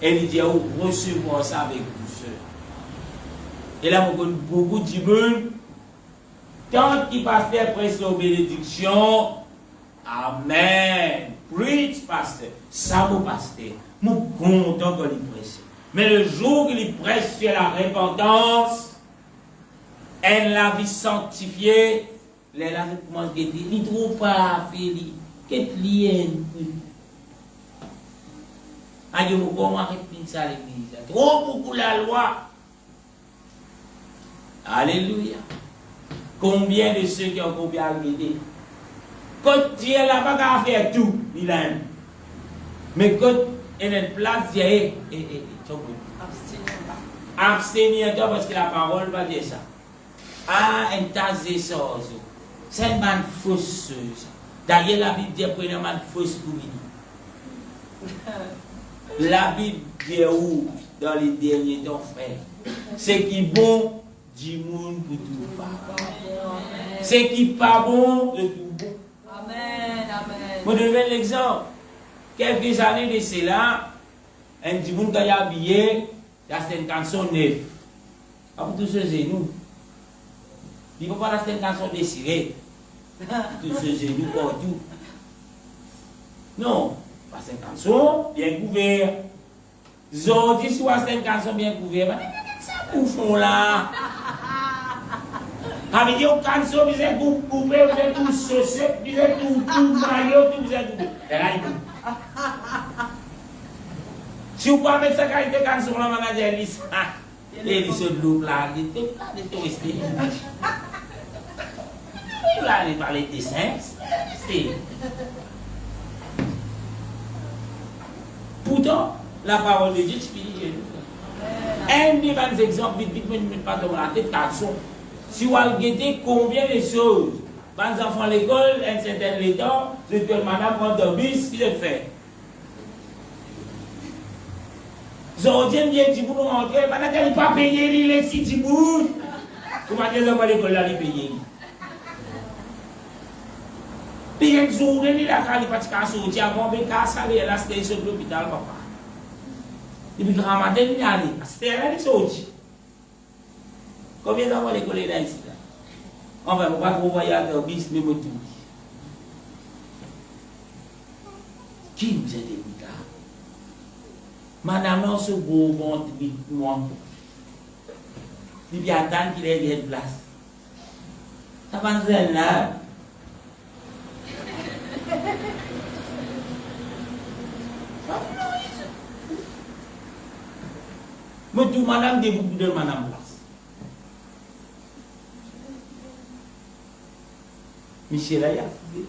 S2: Et il dit, recevoir ça avec douceur. Et là, beaucoup de gens, quand il passe presque aux bénédictions, Amen. Preach, pasteur. Ça, mon pasteur. Mon content qu'on y prêche. Mais le jour qu'il prêche sur la repentance, et la vie sanctifiée, les là, commence à dire, il ne trouve pas fini. Qu'est-ce qu'il y a? Aïe, comment arrêter ça l'église? Trop beaucoup la loi. Alléluia. Combien de ceux qui ont combien arrêté? Quand Dieu n'a pas faire tout, il aime. Mais quand il y a une place, il y a abstenir-toi parce que la parole va dire ça. Ah, un tas de choses. C'est une manne fausse. D'ailleurs, la Bible dit prenez une manne fausse pour lui. La Bible dit où dans les derniers temps, frère? C'est qui bon, du monde pour tout pas. C'est qui pas bon, de tout bon.
S4: Amen, amen.
S2: Je donne l'exemple. Quelques années de cela, un petit monde qui a habillé, il y a une canson neuve. Pour tous ces genoux. Il ne faut pas rester une canson désirée. Tous ces genoux partout. Non, parce que une canson bien couverte. Aujourd'hui, si vous avez une canson bien couverte, ça vous font là. Ça veut dire que canson, vous êtes tout coupé, vous êtes tout saucé, vous êtes tout maillot, vous êtes tout. Et là, il faut. Si vous pouvez mettre sa qualité canson, la manager dit ça. Et il se loupe là, il est pas de touristes. Il va aller parler des saints. Pourtant, la parole de Dieu est spirituelle. Un des bons exemples, vite, ne mettez pas dans la tête canson. Si vous regardez combien de choses, les enfants à l'école, un certain temps, je dis que madame prend un bus, qu'il le fait. Aujourd'hui, bien dit pour nous rentrer, madame n'a pas payé les 6 bouts. Comment dire, les enfants à l'école, là, ils payent. Puis, un jour, il a pas de sortir avant, mais quand ça allait, là, c'était sur l'hôpital, papa. Et puis, grand matin, il est allé. C'était là, il est sorti. Combien d'enfants à l'école là ici? Enfin, on va envoyer à l'obis, mais tout. Qui nous a dit ça? Madame, non, ce beau ventre, moi. Il y a tant qu'il ait une place. Ça va se là. Mais tout madame dit beaucoup de madame place. Michel a fouillé.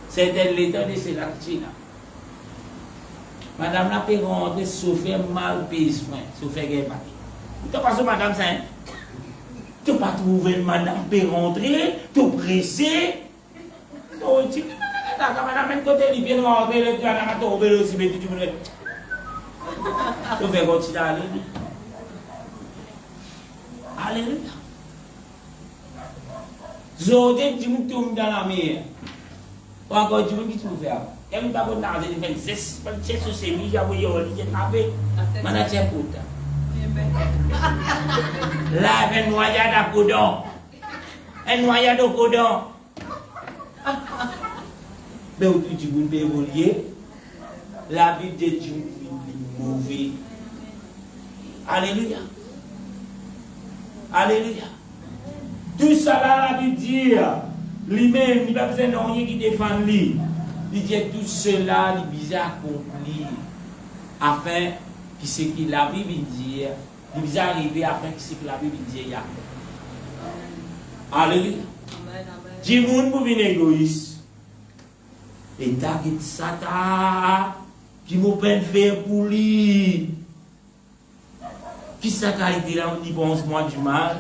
S2: C'était l'état de ces lactina. Madame la peut rentrer, sauf mal payé soin, sauf gagner papier. Tu pas madame ça, hein? Tu pas trouvé madame peut rentrer, tu pressé. Tu madame même côté il vient rentrer, le gars n'a pas tombé aussi, mais tu me tu fais continuer à aller. Alléluia. Zodé, tu me tombes dans la mer. Ou encore, tu me dis, tu me fais. Et je ne sais pas si tu fais 6, sur ces billes, j'ai envoyé au lit, j'ai tapé. Maintenant, tu es putain. Là, il y a une noyade à coudon. Une noyade au coudon. Mais où tu veux évoluer, la Bible de Dieu est mauvaise. Alléluia. Alléluia. Tout ça là, la Bible dit, lui-même, il n'y a pas besoin de rien qui défend lui. Il dit tout cela, il est bizarre accompli, afin que ce que la Bible dit, il est bizarre arrivé afin que ce que la Bible dit. Alléluia. Du monde pour venir égoïste. Et t'as dit ça, qui m'a peine faire pour lui. Qui ça a été là, on dit bon, moi du mal.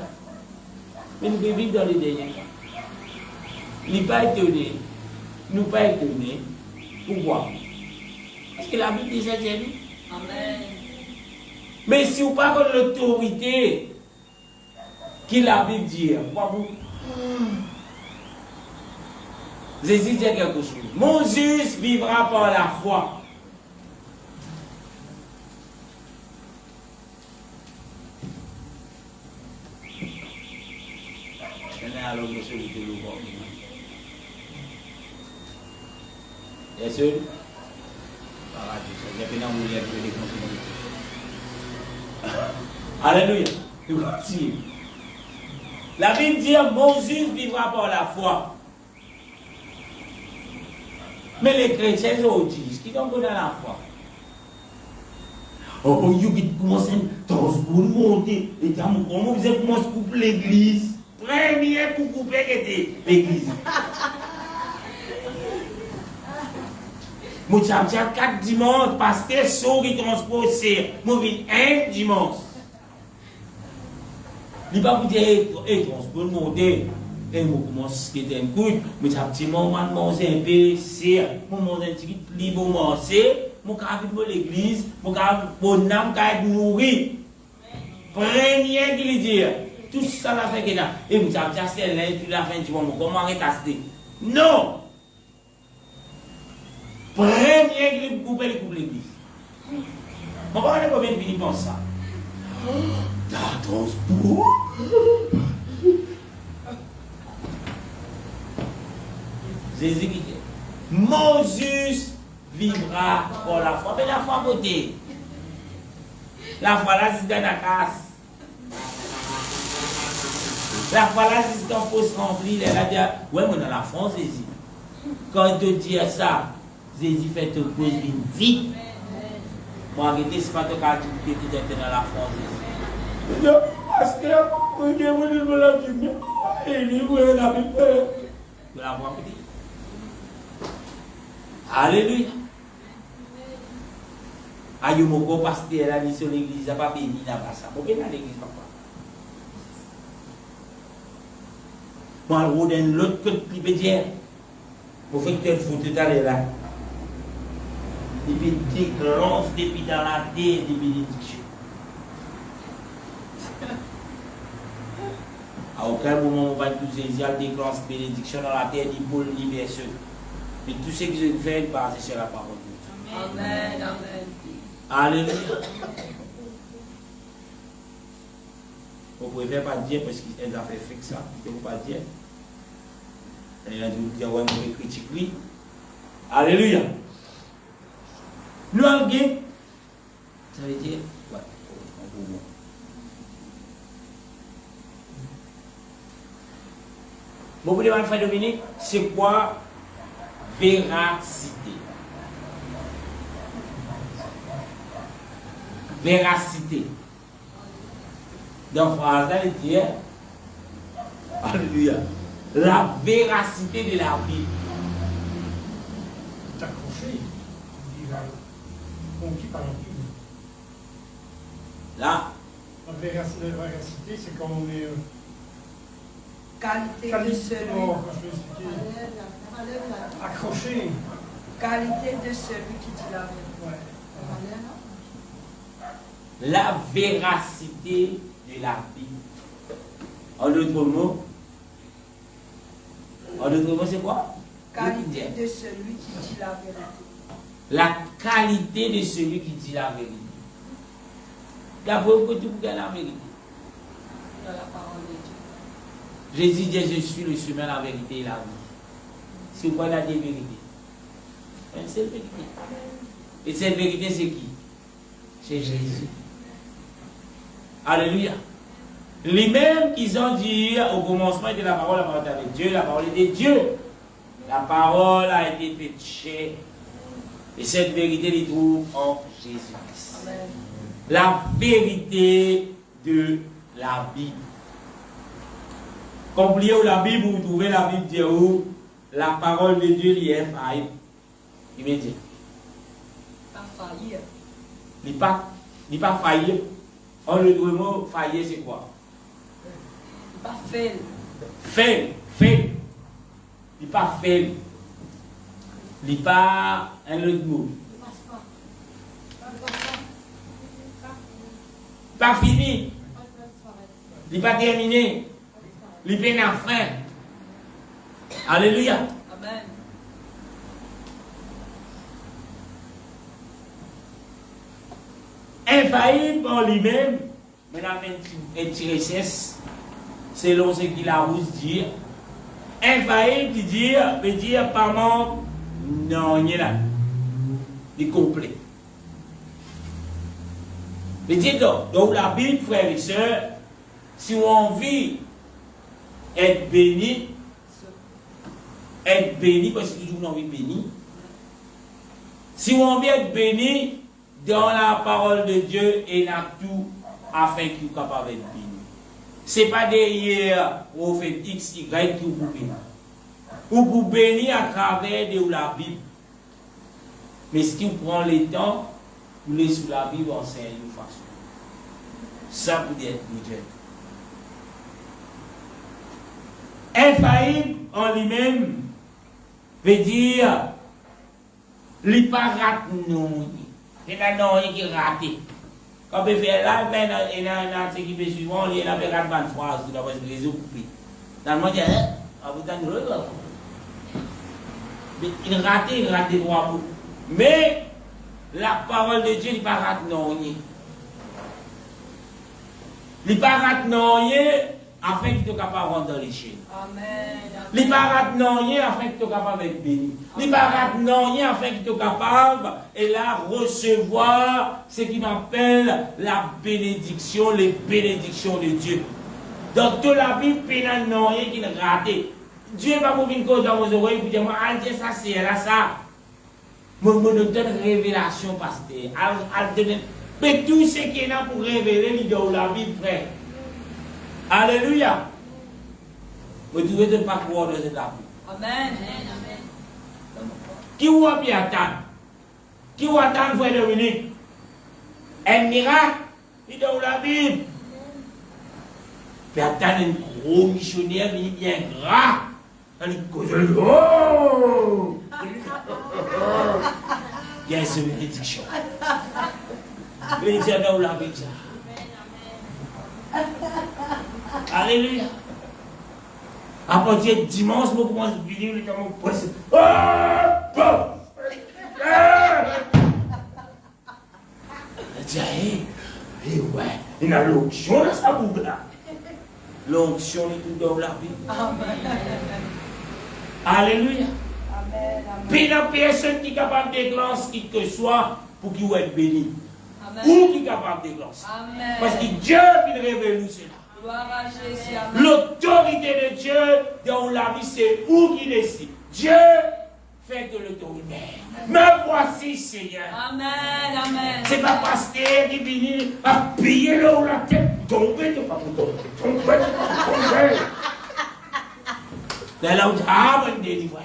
S2: Mais nous vivons dans les derniers. Il n'est pas étonné. Nous pas étonnés. Pourquoi? Parce que la Bible dit ça, Amen. Mais si vous parlez de l'autorité qui la Bible dit, pourquoi vous? Jésus dit quelque chose. Mon juste vivra par la foi. Bien sûr. Alléluia. La Bible dit mon juste vivra par la foi. Mais les chrétiens disent qui sont dans la foi. Oh, ils commencent à monter. Et comment vous avez commencé à couper l'église? Premier pour couper l'église. Moi, j'ai 4 dimanches, parce que ceux qui transportent, moi, un dimanche. Il ne va pas vous dire, transport monter. Et moi, commence à être un coup, mais j'ai un petit moment de manger un peu, c'est, moi, manger un petit peu de libre, manger, moi, quand je vais à l'église, moi, quand je vais nourrir. Premier qui lui dit, tout ça, la fait que là, et vous avez déjà fait là, puis la fin du moment, comment arrêter? Non! Premier qui lui coupe l'église. On va voir combien de finit pour ça. T'as transport? Jésus qui dit, Moses vivra pour la foi. Mais la foi côté. La foi là, c'est dans la casse. La foi là, c'est dans le poste rempli. Elle a dit, ouais, mais dans la foi, Jésus. Quand tu dis ça, Jésus fait te cause une vie. Moi, arrêtez, c'est pas ton cas qui était dans la foi, Jésus. Non, parce que vous devez me la dire, et lui, vous l'avez fait. De la foi côté. Alléluia. Aïe, mon gros pasteur a dit sur l'église, il n'a pas béni, il n'a pas ça. Pourquoi dans l'église, papa? Moi, je vais dans l'autre côté, il peut dire, pour faire que tu foutes tout à l'heure là. Il peut déclencher depuis dans la terre des bénédictions. À aucun moment, on va tout saisir, il déclenche des bénédictions dans la terre, il peut libérer ceux. Mais tout ce que je fais, il passe sur la parole de Dieu.
S4: Amen, amen.
S2: Alléluia. Vous ne pouvez pas dire parce qu'elle a fait ça. Vous ne pouvez pas dire. Elle a dit, ouais, mauvais critique, lui. Alléluia. Nous, en game, ça veut dire, ouais, vous voulez me faire deviner, c'est quoi véracité? Véracité. Dans la phrase, elle dit, Alléluia. La véracité de la Bible.
S3: T'accrocher, conquis par la Bible.
S2: Là,
S3: La véracité, c'est quand on est.
S4: Qualité de celui.
S3: Oh, quand je vais expliquer. Accroché.
S4: Qualité de celui qui dit la vérité.
S3: Ouais.
S2: la véracité de la Bible. En d'autres mots, c'est quoi?
S4: Qualité de celui qui dit la vérité.
S2: La qualité de celui qui dit la vérité. D'abord, que tu regardes la vérité.
S4: Dans la parole de Dieu.
S2: Jésus dit, je suis le chemin, la vérité et la vie. C'est quoi la vérité? C'est la vérité. Et cette vérité, c'est qui? C'est Jésus. Alléluia. Les mêmes qu'ils ont dit au commencement de la parole avec Dieu, la parole était Dieu. La parole a été faite chair. Et cette vérité les trouve en Jésus-Christ. La vérité de la Bible. Quand vous lisez la Bible, vous trouvez la Bible dit où la parole de Dieu lui est faillie. Immédiat.
S4: Pas faillir.
S2: Il n'est pas faillir. En le mot faillir, c'est quoi?
S4: Pas fail.
S2: Fail. Il n'est pas fail. Il n'est pas un autre mot. Pas fini. Il n'est pas terminé. Il n'est pas en fin. Alléluia.
S4: Amen.
S2: Infaillible en lui-même, maintenant un petit richesse, selon ce qu'il a osé dire. Infaillible veut dire par manque, non, il y a là. Il est complet. Mais dis donc, dans la Bible, frères et sœurs, si on vit être béni, parce que toujours on vit béni, si on vit être béni, dans la parole de Dieu, il y a tout afin qu'il soit capable d'être béni. Ce n'est pas derrière où on fait X, Y qui vous bénit. Ou vous bénir à travers de la Bible. Mais si vous prenez le temps, vous laissez sous la Bible enseigne de façon. Ça vous dit être Dieu. Infaillible en lui-même veut dire il n'est pas raté non. Il y a un qui est raté. Quand on fait là, il y a ce qui fait suivant, il y a un raté de phrase, il y a un réseau coupé. Dans le monde, il y a un il rate droit. Mais la parole de Dieu n'est pas raté non. Il n'est pas raté non afin qu'il soit capable de rentrer dans les chaînes.
S4: Amen.
S2: Il n'est pas raté non afin qu'il soit capable d'être béni. Il n'est pas raté non afin qu'il soit capable et là recevoir ce qui m'appelle la bénédiction, les bénédictions de Dieu. Donc toute la Bible, il n'y a non qui est raté. Dieu va vous venir dans vos oreilles et vous dire, ah Dieu, ça c'est là, ça. Je me donne révélation, pasteur. Mais tout ce qui est là pour révéler, il dans la Bible, frère. Alléluia. Vous devez ne pas croire dans cette Bible.
S4: Amen.
S2: Qui vous a bien attendre? Qui vous attend, frère Dominique? Un miracle, il est dans la Bible. Puis attendre un gros missionnaire, il est bien gras. Il y a une bénédiction. Bénédiction dans la Bible. Alléluia. À partir de dimanche, je commence à venir le temps pour passer. Je dis, ouais, il y a l'onction dans sa boucle là. L'onction est tout dans la Bible.
S4: Amen.
S2: Alléluia.
S4: Amen.
S2: Puis il y a personne qui est capable de déclencher qui que soit pour qu'il soit béni.
S4: Amen.
S2: Ou qui est capable de déclencher.
S4: Amen.
S2: Parce que Dieu il révèle nous cela.
S4: Gloire à Jésus. Amen.
S2: L'autorité de Dieu dans la vie, c'est où qu'il décide. Dieu fait de l'autorité. Me voici, Seigneur.
S4: Amen. Amen.
S2: C'est pas pasteur qui finit à piller là où la tête tomber, tu pas tomber. Là, on dit, ah, bonne délivrance.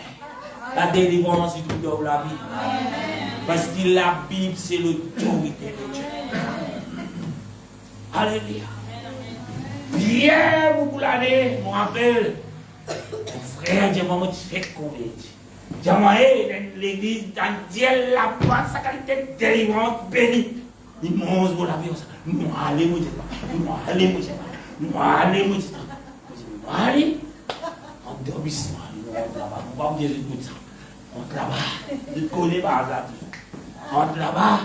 S2: La délivrance, c'est tout dans la Bible. Parce que la Bible, c'est l'autorité de Dieu. Alléluia. Bien beaucoup d'années, je me rappelle, mon frère, j'ai vraiment fait combien. J'ai moyen l'église, dans Dieu, la voix, sa qualité de délivrance bénie. Il mange pour la vie. Moi, allez, moi, allez, allez, on dort ici, on va vous dire tout ça. On là-bas, je connais par hasard. On là-bas,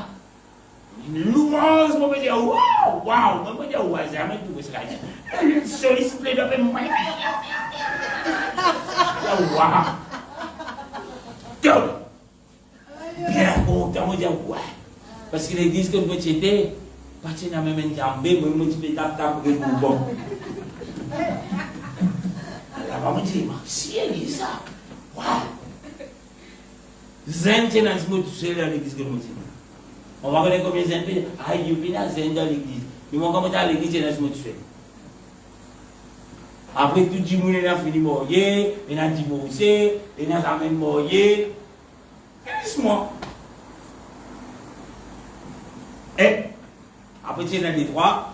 S2: une louange, on me dit, waouh, waouh, on me dit, waouh, c'est un mec tout ça. Une sollicite de moi. Waouh. Bien content, on me dit, ouais. Parce que l'église que vous étiez, pas de la même jambée, moi, je vais taper pour bon. La maman dit, si elle dit ça, waouh. Zen, c'est dans ce mot tout seul dans l'église que nous disons. On va regarder combien de zen, ah, il y a zen dans l'église. Mais moi, quand je à l'église, c'est dans ce mot tout seul. Après tout, le monde a fini de mourir, il a divorcé, il a jamais mourir. Laisse-moi. Et après, tu es dans les droits,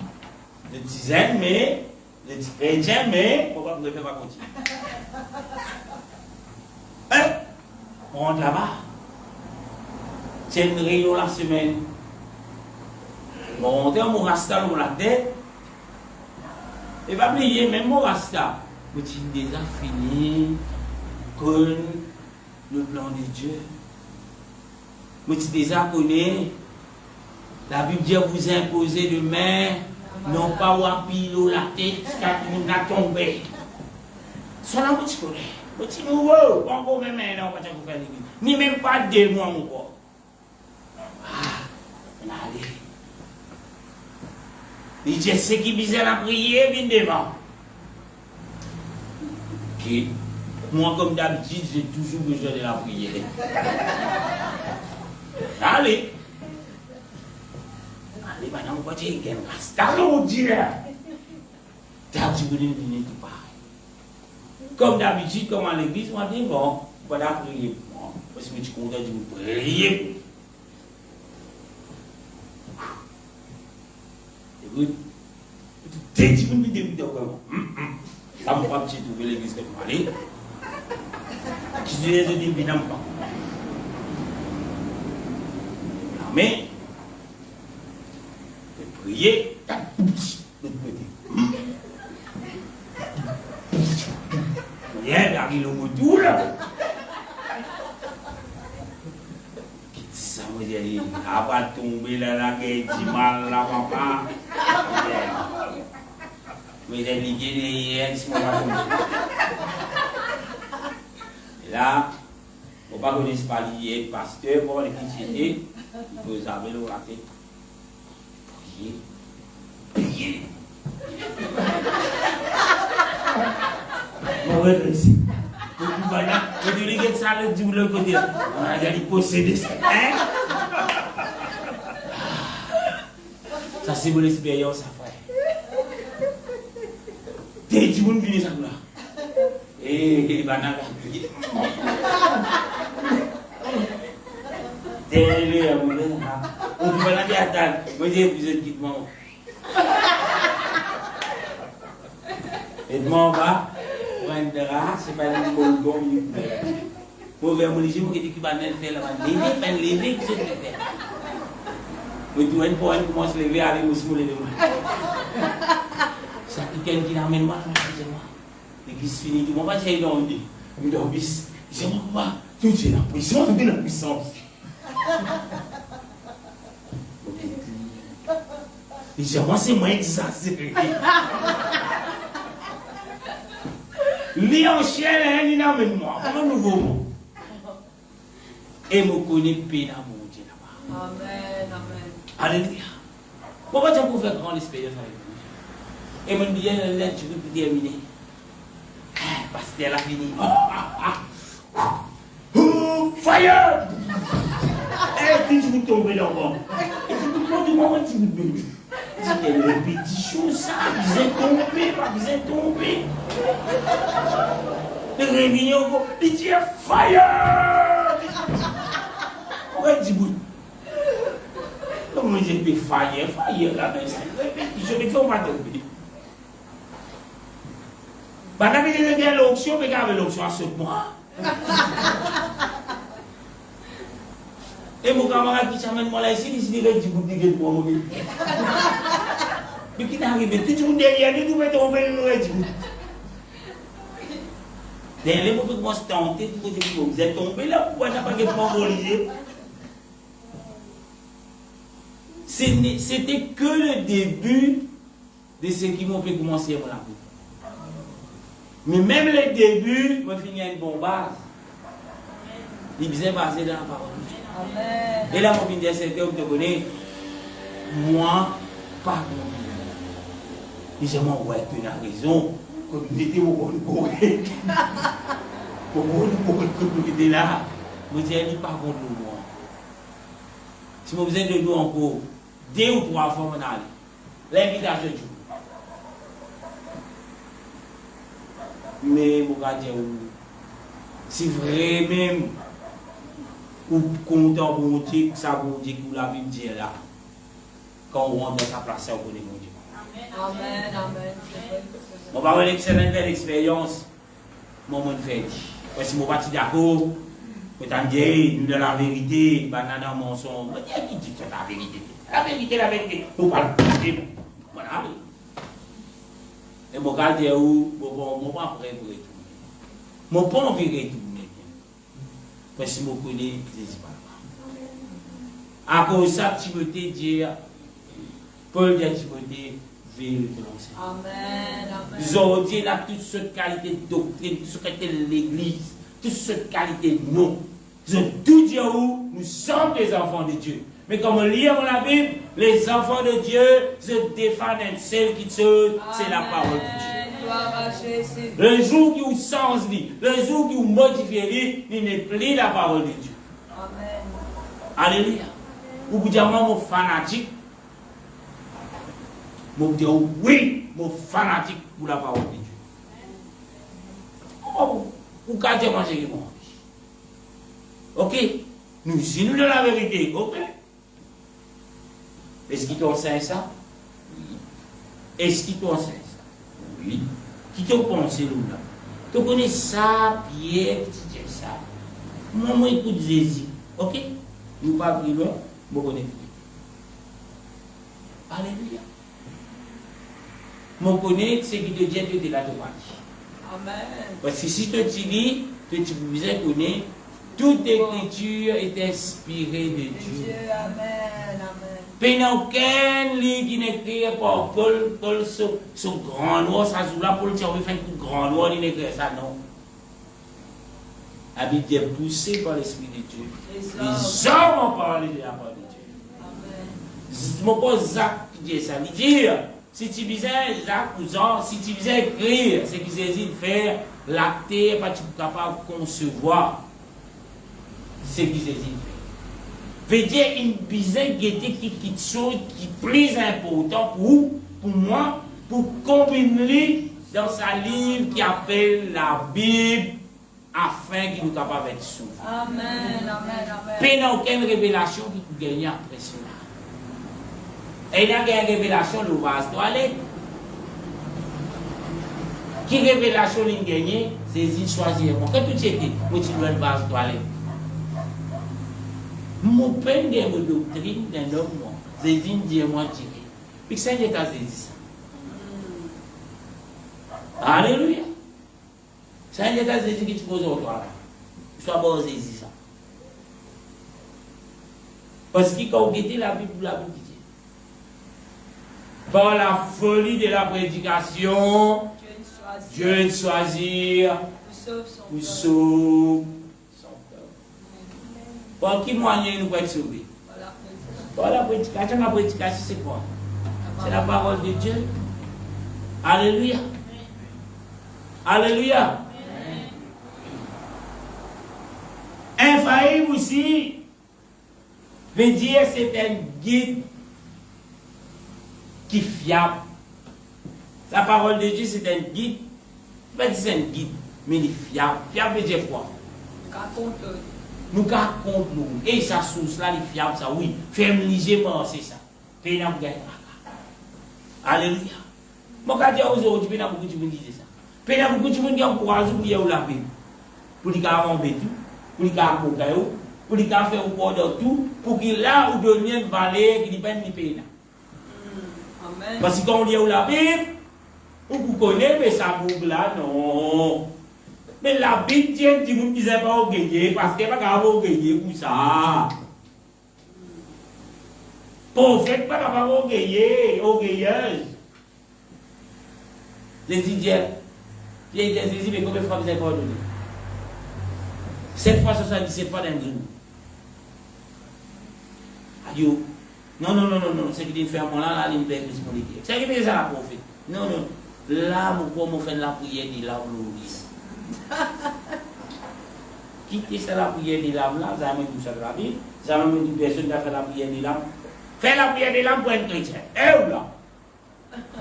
S2: le dizaine, mais, le chrétien, mais, on va ne pas continuer. On rentre là-bas. C'est une réunion la semaine. On rentre mon rasta dans la tête. Et pas oublier, même mon rasta, mais tu as déjà fini con le plan de Dieu. Mais tu déjà connais. La Bible dit vous imposez de main, non pas ou à pile la tête, car vous n'a tombé. Ça là, vous connais. Vous dites, nouveau, encore même non, pas vous faire l'église. Ni même pas 2 mois encore. Ah, on a allé. Il dit, c'est qui bizarre la prière, bien devant. Ok. Moi, comme d'habitude, j'ai toujours besoin de la prière. Allez. Allez, maintenant, on va dire, il y a un rasta, on dit là. T'as dit, vous venez tout pareil. Comme d'habitude, comme à l'église, on dit, bon, on va prier. Parce que je suis content de vous prier. Écoute, dès que vous me dites, ça ne va pas trouver l'église que vous allez. Je suis les autres, évidemment pas. Mais, prier, il arrive le mot là. Ça me dit, il va tomber là, la gueule, du mal, là, papa. Mais il est lié derrière, il se met à tomber. Et là, on ne va pas connaître pas lié, pasteur, pour les petits, vous avez le raté. Priez, priez. On va être ici. Vous dites que ça le dit le côté. On a déjà possédé ça. Ça c'est mon expérience, ça frère. Dès que vous venez ça là. Et banana. Dès le moment on dit banana qui attend. Moi j'ai vous êtes qui maman. Et moi va c'est pas le bon bon. Pour vers mon légime qui dit que va faire la lever que c'est faire. Mais tu vois une fois commence à lever avec moi simuler de moi. Ça quelqu'un qui l'amène moi c'est moi. Et qui se finit, tu m'as pas dit dans le mais dans bis, c'est moi pas tout est la puissance, tout est la puissance. Et c'est moi c'est moi exagéré. Li en chien, il n'a même moi. Comme un nouveau mot. Et me connaît paix d'amour Dieu là-bas.
S4: Amen, amen.
S2: Alléluia. Pourquoi tu peux faire grande expérience avec vous? Et me dit, là, tu peux terminer. Pasteur l'a fini. Fire! Et puis je vous tombe dans le vent. Et tu peux prendre du moment tu vous donnes. C'est une répétition, ça. Vous êtes tombé, pas vous êtes tombé. Les réunions, ils disent fire! On va dire, comment je dis fire, là, je vais faire ma tête. Pendant que je dis l'option, mais quand l'option à ce point. Et mon camarade qui s'amène moi là ici, il dit que je dis pour moi. Mais qui n'arrive pas, tout le monde derrière nous, nous mettons au vélo, nous derrière les mots que moi je tenté, vous êtes tombé là, pourquoi n'a pas été memorialisé? C'était que le début de ce qui m'a fait commencer à la route. Mais même le début, je finis à une bonne base. Il est bien basé dans la parole.
S4: Amen.
S2: Et là, mon bien c'est que vous te connaissez, moi, pas mon il dit, moi, ouais, tu as raison. Comme vous étiez au bon correct. Pour vous étiez là, vous dites, il n'est pas contre nous. Si vous avez besoin de nous encore, 2 ou 3 fois, on a l'invitation de Dieu. Mais, vous regardez, si vraiment, vous comptez pour Dieu, ça vous dit que vous l'avez dit là, quand on rentre dans sa place, vous connaissez mon Dieu.
S4: Amen, amen.
S2: On va avoir une excellente expérience. Moi, je fais. Parce que je ne suis pas d'accord. Je suis nous de la vérité. Banana, mensonge. Qui dit la vérité? La vérité, la vérité. Nous parlons de la vérité. Voilà. Et je regarde où, je ne suis pas prêt pour retourner. Je ne suis pas envie de retourner. Parce que je connais, je ne sais pas. À cause de ça, Timothée dit, Paul dit à Timothée,
S4: Amen, amen.
S2: Aujourd'hui, là, toute cette qualité de doctrine, toute cette qualité de l'église, toute cette qualité de nous. Ils ont tout dit où nous sommes des enfants de Dieu. Mais comme on lit dans la Bible, les enfants de Dieu se défendent une seule chose, c'est la parole de Dieu. Le jour qui vous change, le jour qui vous modifie, il n'est plus la parole de Dieu.
S4: Amen.
S2: Alléluia. Vous vous dites, moi, mon fanatique. Je dis oui, mon fanatique pour la parole de Dieu. Oh, vous gardez manger moi. Ok, nous disons de la vérité. Ok. Est-ce qu'il t'enseigne ça? Oui. Est-ce qu'il t'enseigne ça? Oui. Qui te pense là? Tu connais ça, Pierre, tu dis ça. Moi, écoute Jésus. Ok? Nous pas plus loin, je connais. Alléluia. Je connais ce qui te dit que tu es là de moi.
S4: Amen.
S2: Parce que si tu te dis, tu devrais connaître, toute écriture est inspirée de Dieu.
S4: Amen, amen.
S2: Il n'y a aucun livre qui n'est écrit par Paul ce grand noir, ça joue là, Paul dit, on veut faire un grand noir, il n'est écrit ça, non. La Bible est poussée par l'Esprit de Dieu. Les hommes ont parlé de la parole de Dieu. Amen. Mon pose Jacques qui dit ça, il dit, si tu disais Jacques ou Jean, si tu disais écrire, ce qu'ils hésitent faire, l'acter, pas tu es capable de concevoir ce qu'ils hésitent faire. Veut dire une bisaine qui est quelque chose qui est plus important pour moi, pour combiner dans sa livre qui appelle la Bible, afin qu'il nous capable d'être sauvé.
S4: Amen, amen, amen.
S2: Il n'y a aucune révélation qui peut gagner après cela. Et il y a une révélation de vase toilette. Qui révélation il gagne? C'est il choisir. Quand tu étais, moi tu dois une vase toilette. Mon père de ma doctrine d'un homme, c'est une diamant tiré. Puis ça, il est à saisir ça. Alléluia. Ça, il est à saisir que tu poses au toit là. Sois bon saisir ça. Parce que quand on était la Bible dit. Par la folie de la prédication, Dieu choisir ou sauve son peuple. Par qui moyen nous pouvons être sauvés? Par la prédication. La prédication, c'est quoi? C'est la parole de Dieu. Alléluia. Alléluia. Infaillible aussi veut dire c'est un guide qui est fiable. La parole de Dieu, c'est un guide. Pas dire c'est un guide. mais il est fiable. Fiable veut dire quoi? Nous racontons nous. Et sa source là, il est fiable, ça, oui. Féminisement, c'est ça. Pays n'a pas gagné. Alléluia. Moi, quand je dis aux autres, pays n'a beaucoup de gens qui disent ça. Pays n'a beaucoup de gens qui ont courage pour y aller la Bible. Pour lui faire un bétou, pour lui faire un cocaïo, pour lui faire un corps de tout, pour qu'il là où devient une vallée qui dépend du pays.
S4: Amen.
S2: Parce que quand on lit la Bible, vous connaissez, mais ça bouge là, non. Mais la Bible dit que vous ne disait pas au gagner, parce que pas au gagner pour ça. Prophète pas capable au gagner, au gagnage. Les Indiens, les Indiens, mais combien de fois vous avez pardonné? 7 fois 77 fois d'un jour. Adieu. Non, c'est qu'il fait un moment là, il me fait plus politique. C'est qu'il fait ça la prophète. Non. Là, on fait la prière de l'âme. Quittez ça la prière de l'âme là, ça m'a dit ça de la Bible. Ça m'a dit personne qui a fait la prière de l'âme. Fais la prière de l'âme pour être chrétien. Eh là.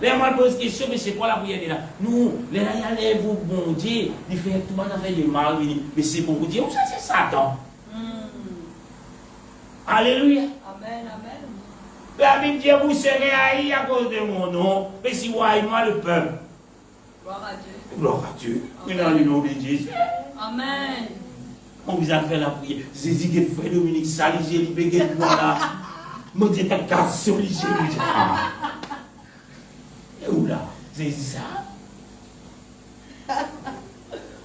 S2: Mais moi, je pose question, mais c'est quoi la prière de l'âme? Nous, les gens, ils vous bon Dieu, ils font tout le monde fait de mal, mais c'est bon Dieu. Ça, c'est Satan. Alléluia.
S4: Amen.
S2: La Bible dit, vous serez haïs à cause de mon nom, mais si vous haïs moi le peuple.
S4: Gloire à Dieu.
S2: Gloire à Dieu. Mais dans le nom de Jésus.
S4: Amen.
S2: On vous a fait la prière. Jésus qui fait Dominique, ça, j'ai libéré moi là. Moi, j'ai ta casse sur les Jésus. Et où là? C'est ça?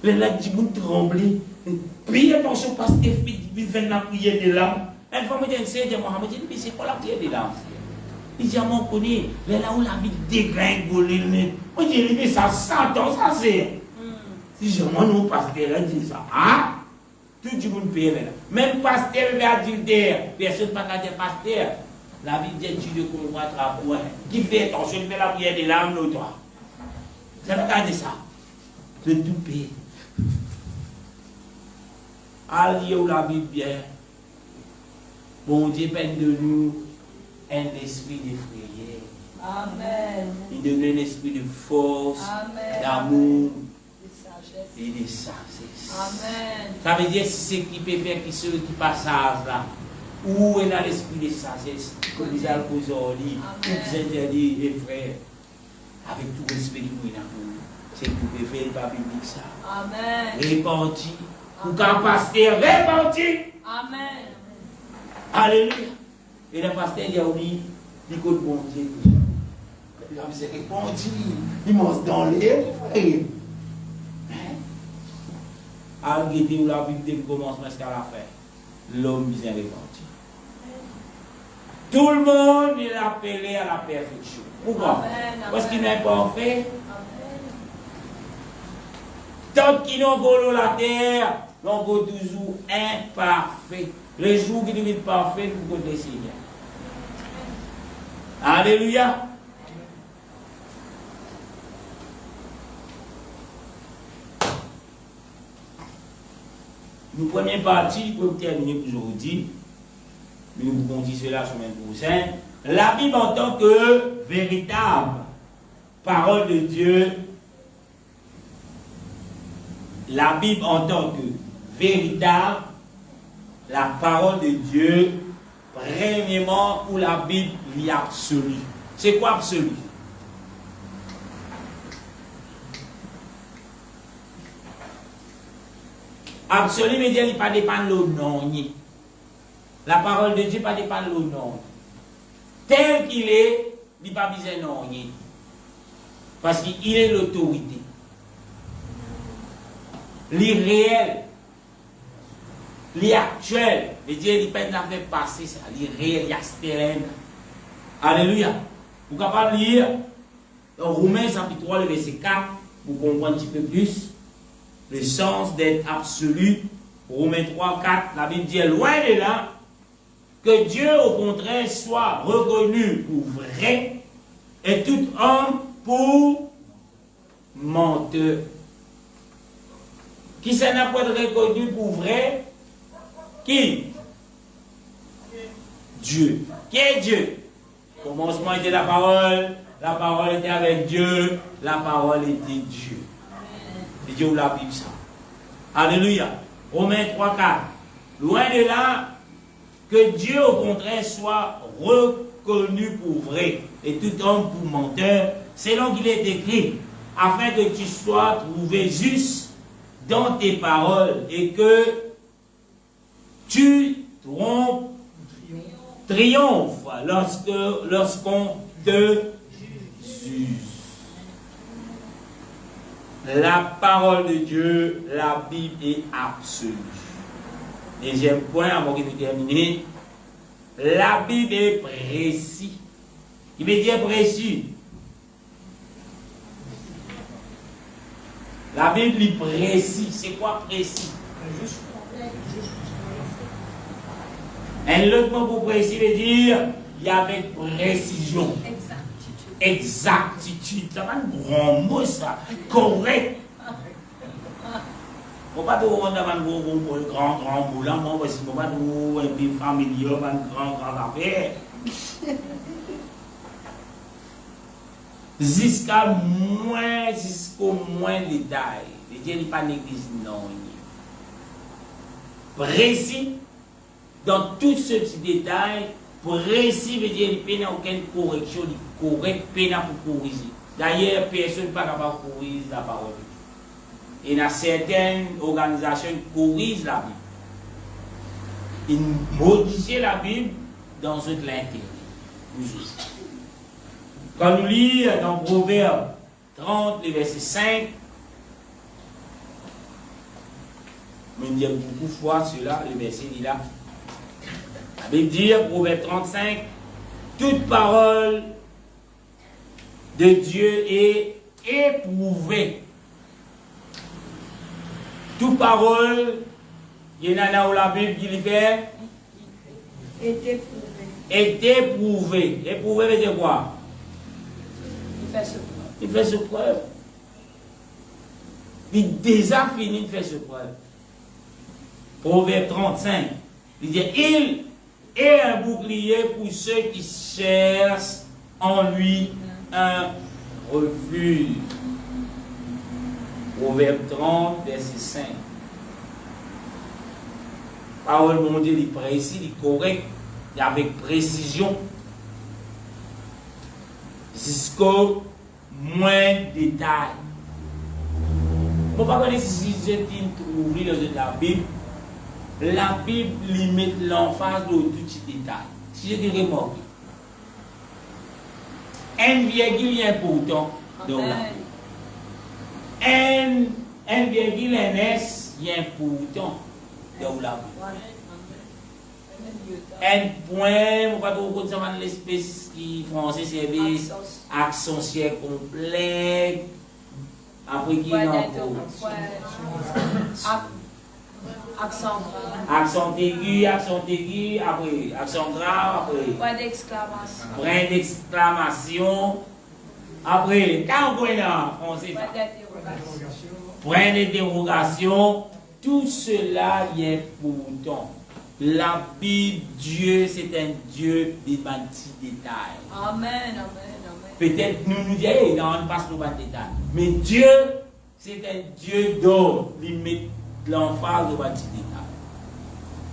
S2: Les lacs du monde tremblent. Puis attention, parce que il fait la prière de l'âme. Elle va me dire, Seigneur Mohamed, mais c'est quoi la prière de l'âme? Il dit, on connaît, mais là où la vie dégringolée, on dit, mais ça, 100 ans, ça c'est. Si je m'en non, pasteur, elle dit ça. Ah? Tout le monde paye là. Même pasteur, il va adultère. Personne ne peut pas dire pasteur. La vie dit, tu ne comprends pas point. Qui fait attention, il fait la prière de l'âme, l'autre. Ça ne peut pas dire ça. De tout payer. Allié où la Bible bien. Bon Dieu peine de nous un esprit de frayeur.
S4: Amen.
S2: Il donne un esprit de force, d'amour et de sagesse.
S4: Amen.
S2: Ça veut dire si c'est qui peut faire qui seul qui passage là. Où est dans l'esprit de sagesse que vous allez poser au lit, que vous interdit les frères, avec tout respect du monde. C'est que vous pouvez faire pas biblique ça.
S4: Amen.
S2: Réparti. Ou quand pasteur réparti.
S4: Amen.
S2: Alléluia. Et le pasteur il a dit, il compte bon Dieu. Il a dit, c'est bon Dieu. Il mange dans l'air, frère. Alguété où la Bible commence jusqu'à la fin. L'homme bien réparti. Tout le monde est appelé à la perfection. Pourquoi? Parce qu'il n'est pas parfait. Tant qu'ils n'ont volé la terre, l'on va toujours imparfait. Les jours qui deviennent parfaits, vous côté Seigneur. Alléluia. Nous première partie pour terminer pour aujourd'hui. Nous continuons la semaine prochaine. La Bible en tant que véritable parole de Dieu. La Bible en tant que véritable la parole de Dieu. Premièrement, où la Bible est absolue. C'est quoi absolu? Absolu veut dire qu'il ne dépend pas de l'on. La parole de Dieu ne dépend pas de l'on. Tel qu'il est, il n'y a pas besoin de non. Parce qu'il est l'autorité. L'irréel, l'actuel, veut dire qu'il ne peut pas faire passer ça. L'irréel, il y a stéréen. Alléluia. Vous pouvez pas lire dans Romains chapitre 3, le verset 4, pour comprendre un petit peu plus le sens d'être absolu. Romains 3, 4, la Bible dit loin de là que Dieu au contraire soit reconnu pour vrai et tout homme pour menteur. Qui s'en a pas reconnu pour vrai? Qui? Dieu. Qui est Dieu? Au commencement était la parole était avec Dieu, la parole était Dieu. Et Dieu la Bible ça. Alléluia. Romains 3, 4. Loin de là, que Dieu au contraire soit reconnu pour vrai et tout homme pour menteur, selon qu'il est écrit, afin que tu sois trouvé juste dans tes paroles et que tu triomphes lorsqu'on te juge. La parole de Dieu, la Bible est absolue. Deuxième point, avant que nous terminions, la Bible est précise. Il veut dire précis. La Bible est précis. C'est quoi précis? Un autre mot pour précis veut dire il y a avec précision. Exactitude. Ça va un grand mot ça. Correct. On ne va pas dire un grand mot là, moi aussi, on ne va pas dire un peu familier, un grand affaire. Jusqu'au moins détail. Dieu n'est pas l'église, non. Précis, dans tout ce petit détail, précis veut dire qu'il n'y a aucune correction, correct, peine pour corriger. D'ailleurs, personne n'est pas capable de corriger la parole. Et il y a certaines organisations qui corrigent la Bible. Ils modifient la Bible dans l'intérêt. Quand nous lisons dans Proverbe 30, le verset 5, nous disons beaucoup de fois cela, le verset dit là. La Bible dit, Proverbe 35, toute parole de Dieu est éprouvée. Toute parole, il y en a dans la Bible qui lui fait
S4: Est éprouvé.
S2: est éprouvée. Éprouvée veut dire quoi?
S4: Il fait ce preuve.
S2: Il fait ce preuve. Il a déjà fini de faire ce preuve. Proverbe 35. Il dit, il est un bouclier pour ceux qui cherchent en lui un refuge. Proverbe 30, verset 5. Parole de mon Dieu, il est précis, il est correct, il est avec précision. Jusqu'au moins détail. Je ne sais pas si j'ai trouvé dans la Bible. La Bible limite l'emphase de tout petit détail. Si je dirais remarqué. Un virgule est important dans la Bible. Un virgule NS est important dans la Bible. Un point, on va trouver ça l'espèce qui français service accent complet. Après qui accent aigu, après accent grave, après point d'exclamation, après quand on est en français, point d'interrogation, tout cela y est pourtant. La Bible, Dieu, c'est un Dieu des petits détails.
S4: Amen, amen, amen.
S2: Peut-être nous disons, non, on passe nos détails. Mais Dieu, c'est un Dieu d'or, limite l'emphase de petits détails.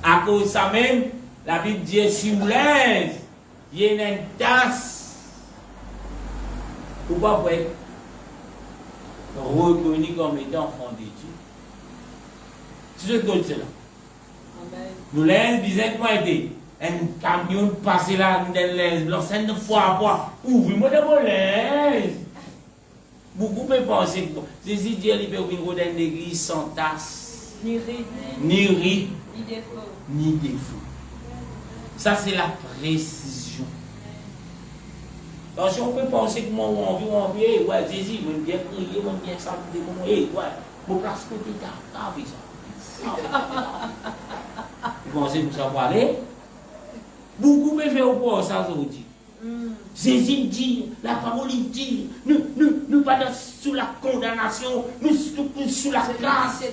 S2: À cause de ça même, la Bible dit, si vous l'aide, il y a une tasse. Pourquoi vous être reconnu comme étant enfant de Dieu? C'est ce que c'est là. Nous l'avons bizarrement aidé. Un camion passé là, l'enseigne de fois à fois. Ouvre-moi de mon linge. Beaucoup peuvent penser que c'est si Dieu peut ouvrir une église sans tasse, ni rite, ni défaut. Ça, c'est la précision. Donc, si on peut penser que moi, on vient, ouais, Jésus, on bien prier, on bien chanter, on ouais, mon place côté t'as vu ça. Vous pensez que ça va aller? Beaucoup me fait au point ça aujourd'hui. Jésus dit, la parole dit, nous pas sous la condamnation, nous sous la grâce.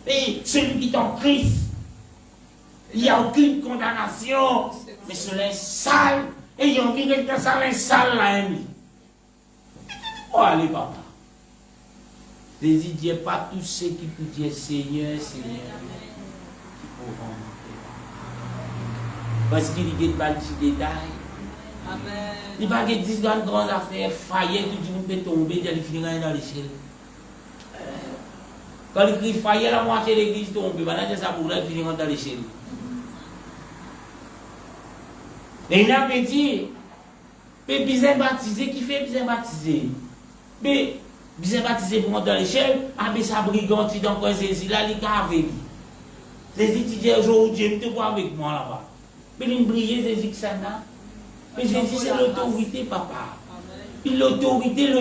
S2: Et celui qui est en Christ, il n'y a aucune condamnation, mais cela est sale, et il y a envie d'être dans ça, sale là, oh, allez, papa. Jésus dit pas tous ceux qui peuvent dire Seigneur, Seigneur, qui pourront entrer. Parce qu'il y a des petits détails.
S4: Amen.
S2: Il n'y a pas de 10 grandes affaires, faillite, tout le monde peut tomber, il finit dans l'échelle. Quand il crie faillite, la moitié de l'église tombe, maintenant ça pour là, il finit dans l'échelle. Et il a petit, mais bien baptisé, qui fait bien baptisé? Mais bien baptisé pour monter dans l'échelle, mais ça brigand, il dans Jésus là, il est avec. Jésus dit aujourd'hui, tu es avec moi là-bas. Mais il brille, Jésus qui s'en a. Mais Jésus, c'est l'autorité, papa. Puis l'autorité,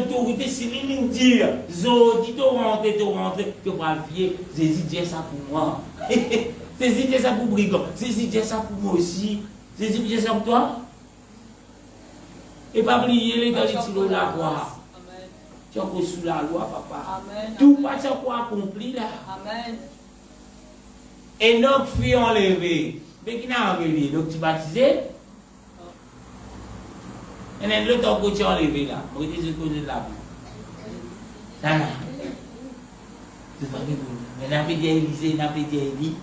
S2: c'est lui qui dit, Zodi, tu rentres, tu vas le fier. Jésus dit ça pour moi. Jésus dit ça pour brigand. Jésus dit ça pour moi aussi. Jésus dit ça pour toi. Et pas oublier les dans de la croix. Tu es encore sous la loi, papa. Tout pas ça pour accomplir là.
S4: Amen.
S2: Et donc, fut enlevé. Mais qui n'a enlevé? Donc, tu baptisé? Et then l'autre côté enlevé là. Vous dites que c'est là. Ça là. C'est pas bien. Mais n'a pas dit Élisée, n'a pas dit Élie.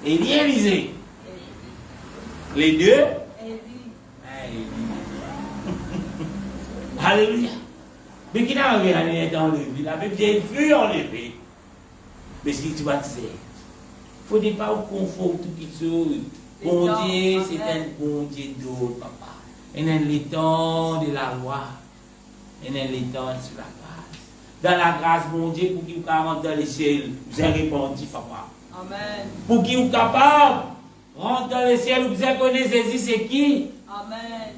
S2: Élisée. Les deux? Alléluia. Mais qui n'a enlevé? La Bible dit fut enlevé. Mais ce qui tu baptisé. Il ne faut pas confondre tout ce chose. Bon Dieu, c'est un bon Dieu d'autre, papa. Et dans les temps de la loi, et dans les temps sur la grâce. Dans la grâce, mon Dieu, pour qu'il rentre dans les ciels, vous avez répondu, papa.
S4: Amen.
S2: Pour qu'il soit capable de rentrer dans les ciels, vous avez connu Jésus, c'est qui?
S4: Amen.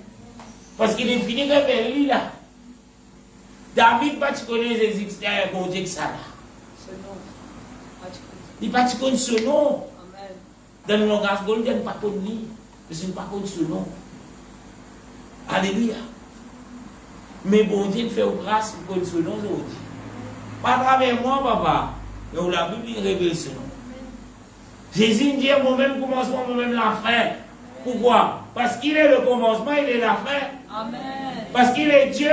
S2: Parce qu'il est fini avec lui là. David, pas tu connais Jésus, c'est un bon Dieu que ça là.
S4: Ce nom.
S2: Il pas tu connais ce nom.
S4: Amen.
S2: Dans le langage, il ne pas connaître lui. Parce qu'il ne pas connaître ce nom. Alléluia. Mais bon Dieu fait grâce pour connaître ce nom aujourd'hui. Pas à travers moi, papa. Mais la Bible révèle ce nom. Jésus dit moi-même commencement, moi-même la fin. Pourquoi? Parce qu'il est le commencement, il est la fin.
S4: Amen.
S2: Parce qu'il est Dieu.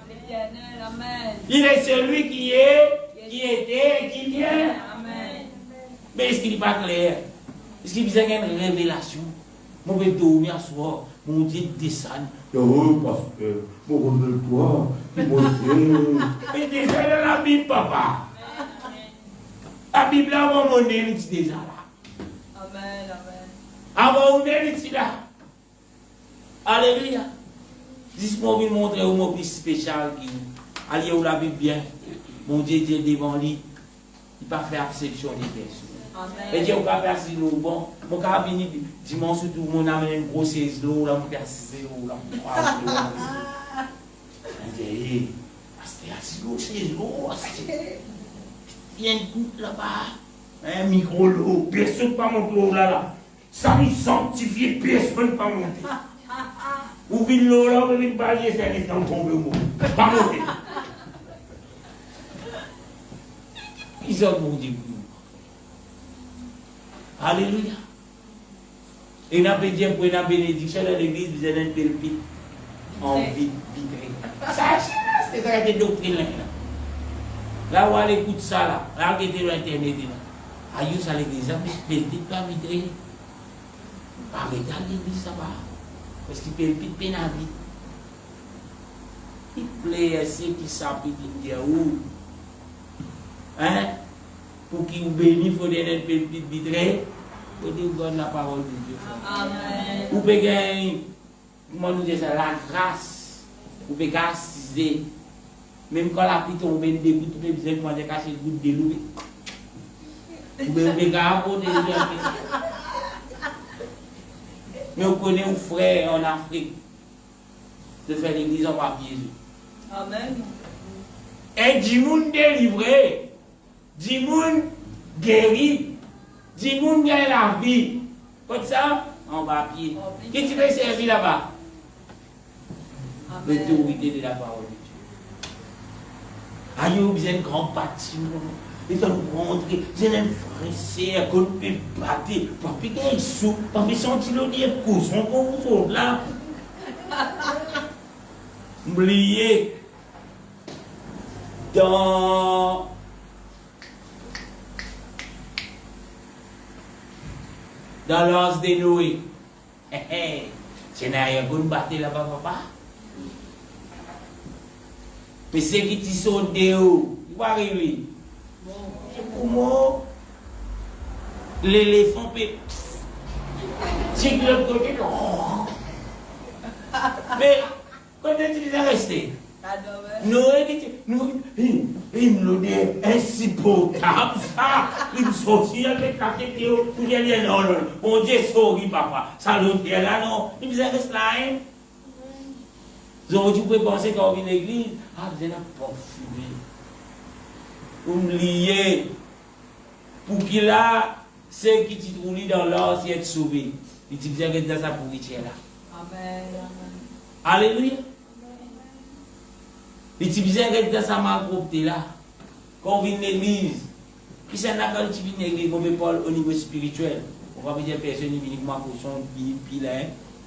S4: L'Éternel, amen.
S2: Il est celui qui est, qui était et qui vient.
S4: Amen.
S2: Mais est-ce qu'il n'est pas clair? Est-ce qu'il y a une révélation? Moi, je vais dormir ce soir. Mon Dieu descend. Oh, pasteur, mon remets-toi. Mais descend dans la Bible, papa. La Bible, avant mon nez, il dit déjà là.
S4: Amen, amen.
S2: Avant mon nez, il dit là. Alléluia. Dis-moi, je vais montrer un mot plus spécial qui allez où la Bible bien. Mon Dieu dit devant lui. Il ne peut pas faire exception des personnes. Et Dieu va faire si l'eau bon. Mon carabinier, dimanche surtout, mon âme est une grosse l'eau, là, mon percé, là, mon croise l'eau. Il dit, c'est l'eau, c'est l'eau. Il y a une goutte là-bas. Un micro l'eau. Personne ne peut pas monter l'eau là. Ça me sanctifie, personne ne peut pas monter. Ou vient l'eau là, ou vient le balier, c'est un instant tomber au mot. Pas monter. Ils ont mon Dieu. Alléluia. Et nous avons dit pour une bénédiction dans l'église, vous avez un pulpit en vitré. Ça, c'est ça qui est doctrine là. Là où elle écoute ça là, là où elle est sur internet là. Aïe, ça l'église, mais pulpit pas vitré. Arrêtez à l'église ça va. Parce qu'il pulpit peine à vie. Il plaît ceux qui savent qui dire où. Hein? Pour qu'il vous bénisse, il faut donner un pulpit vitré. Il faut dire donne la parole de Dieu.
S4: Amen.
S2: Vous pouvez gagner, comment nous dire ça, la grâce. Vous pouvez garciser. Même quand la pluie tombe, des gouttes, vous pouvez besoin de cacher des gouttes de l'eau. Vous pouvez garder mais vous connaissez un frère en Afrique de faire l'église en papier.
S4: Amen.
S2: Et du monde délivré, du monde guéri, du monde gagne la vie. Comme ça, en papier. Qu'est-ce que tu veux servir là-bas? L'autorité de la parole de Dieu. Aïe, vous avez un grand bâtiment. Ils vont rentrer, vous avez un frère, qu'on peut battre. Papi, il y a un sou. Papi, senti le dire, cousin, qu'on vous autres là. Oubliez. dans l'anse de Noé. C'est rien pour nous battre là-bas, papa. Mais c'est qui t'y sont de haut, il va arriver. Comment l'éléphant peut. C'est que l'autre côté. Mais quand est-ce qu'il est resté? Noé, il me dit insupportable ça. Il me sortit avec la tête. Il me dit non, non, mon Dieu, sorry papa. Ça l'autre est là, non. Il me dit reste là, hein. Donc tu peux penser quand on vient à l'église, ah, vous êtes pas fumé. Vous me liez pour qu'il a ceux qui te trouvent dans l'or, si être sauvé. Il te dit reste dans sa pourriture là.
S4: Amen.
S2: Alléluia. Il te dit reste dans sa malpropreté là. Quand on vient à l'église, qui c'est là quand tu viens à l'église, on me parle au niveau spirituel. On va me dire personne qui vient pour son pilain.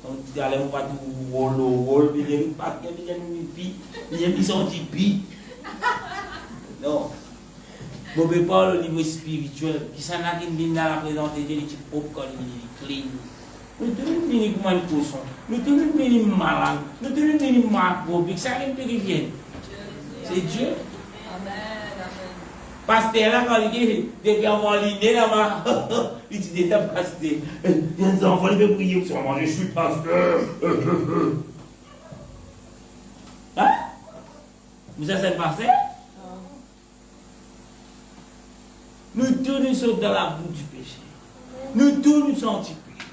S2: On dit allez on va tout rôle mais il pas qu'il y a une pi il y a ils ont dit pi non on peut parler au niveau spirituel qui ça n'a qu'une bien dans la présence de Dieu les types popcorn les clean nous tenons une comme un poisson nous tenons une malade nous tenons une macrobique ça rien qui vient c'est Dieu.
S4: Amen.
S2: Pasteur là quand il dit depuis avoir l'idée là-bas il dit déjà pasteur les enfants ils veulent prier sur moi je suis pasteur hein vous êtes pasteur nous tous nous sommes dans la boue du péché nous tous nous sommes anti-péché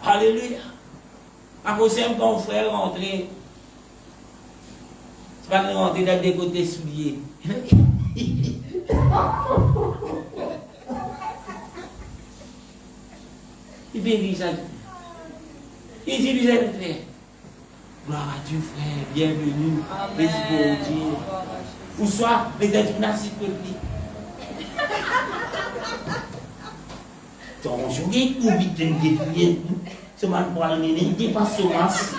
S2: alléluia à cause de quand frère rentrer c'est pas nous rentrer dans des côtés souliers. Il bénit ça. Il dit, vous êtes frère. Gloire à Dieu, frère. Bienvenue. Merci pour Dieu. Ou soit, les gymnastiques publiques. Donc, je vais tout vite de prier. Ce man pour aller, il n'est pas semence.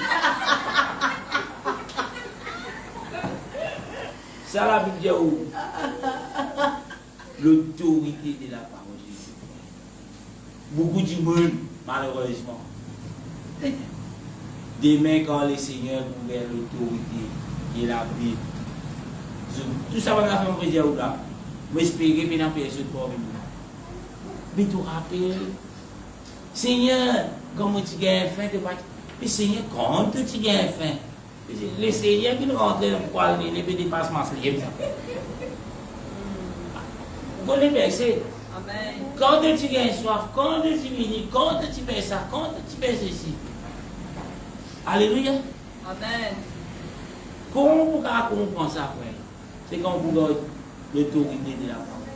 S2: Ça, la Bible dit où l'autorité de la parole de Dieu. Beaucoup de monde, malheureusement, demain quand le Seigneur ouvert l'autorité de la Bible, tout ça va faire un dire là. Je espère que nous personne pour nous. Mais tu rappelles, Seigneur, comment tu gagnes faim de partir? Mais Seigneur, quand tu gagnes faim? Le Seigneur qui nous rentre dans le poil, il ne dépasse pas. Vous connaissez le verset?
S4: Amen.
S2: Quand tu gagnes soif, quand tu finis, quand tu fais ça, quand tu fais ceci. Alléluia.
S4: Amen.
S2: Comment vous comprendre ça, frère? C'est quand vous avez l'autorité de la parole.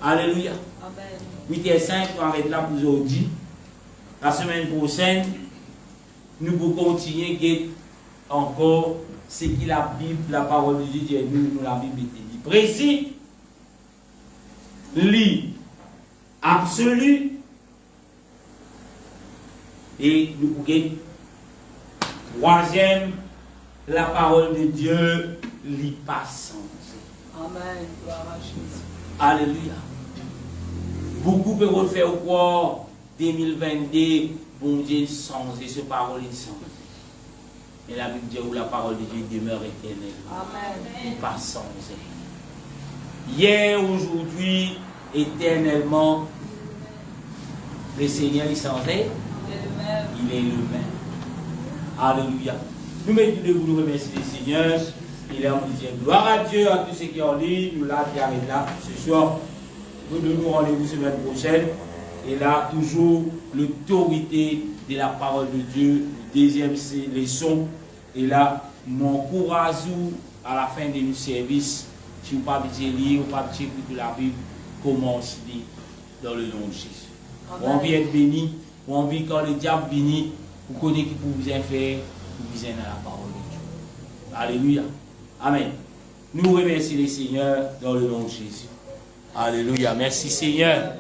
S2: Alléluia.
S4: Amen.
S2: 8h05, on va être là pour aujourd'hui. La semaine prochaine, nous pouvons continuer encore ce que la Bible, la parole de Dieu, nous la Bible dit. Précis, lit, absolu, et nous pouvons, troisième, la parole de Dieu, lit pas sans.
S4: Amen. Gloire à Jésus.
S2: Alléluia. Beaucoup peuvent faire quoi 2022, bon Dieu sans et ce parole sans. Mais la Bible dit où la parole de Dieu demeure éternelle.
S4: Amen.
S2: Pas sans. Hier, aujourd'hui, éternellement, le Seigneur est sans. Il est le même. Alléluia. Nous mettons debout, nous remercions le Seigneur. Il est en disant gloire à Dieu, à tous ceux qui ont ligne. Nous là, qui arrivent là ce soir. Nous donnons rendez-vous semaine prochaine. Et là, toujours l'autorité de la parole de Dieu. Deuxième leçon. Et là, nous encourageons à la fin de nos services. Si vous ne pouvez pas lire, ou pas écouter la Bible, commencez dans le nom de Jésus. On vient être béni. On vit quand le diable bénit. Vous connaissez qui vous faire, vous êtes dans la parole de Dieu. Alléluia. Amen. Nous remercions les Seigneurs dans le nom de Jésus. Alléluia. Merci Seigneur.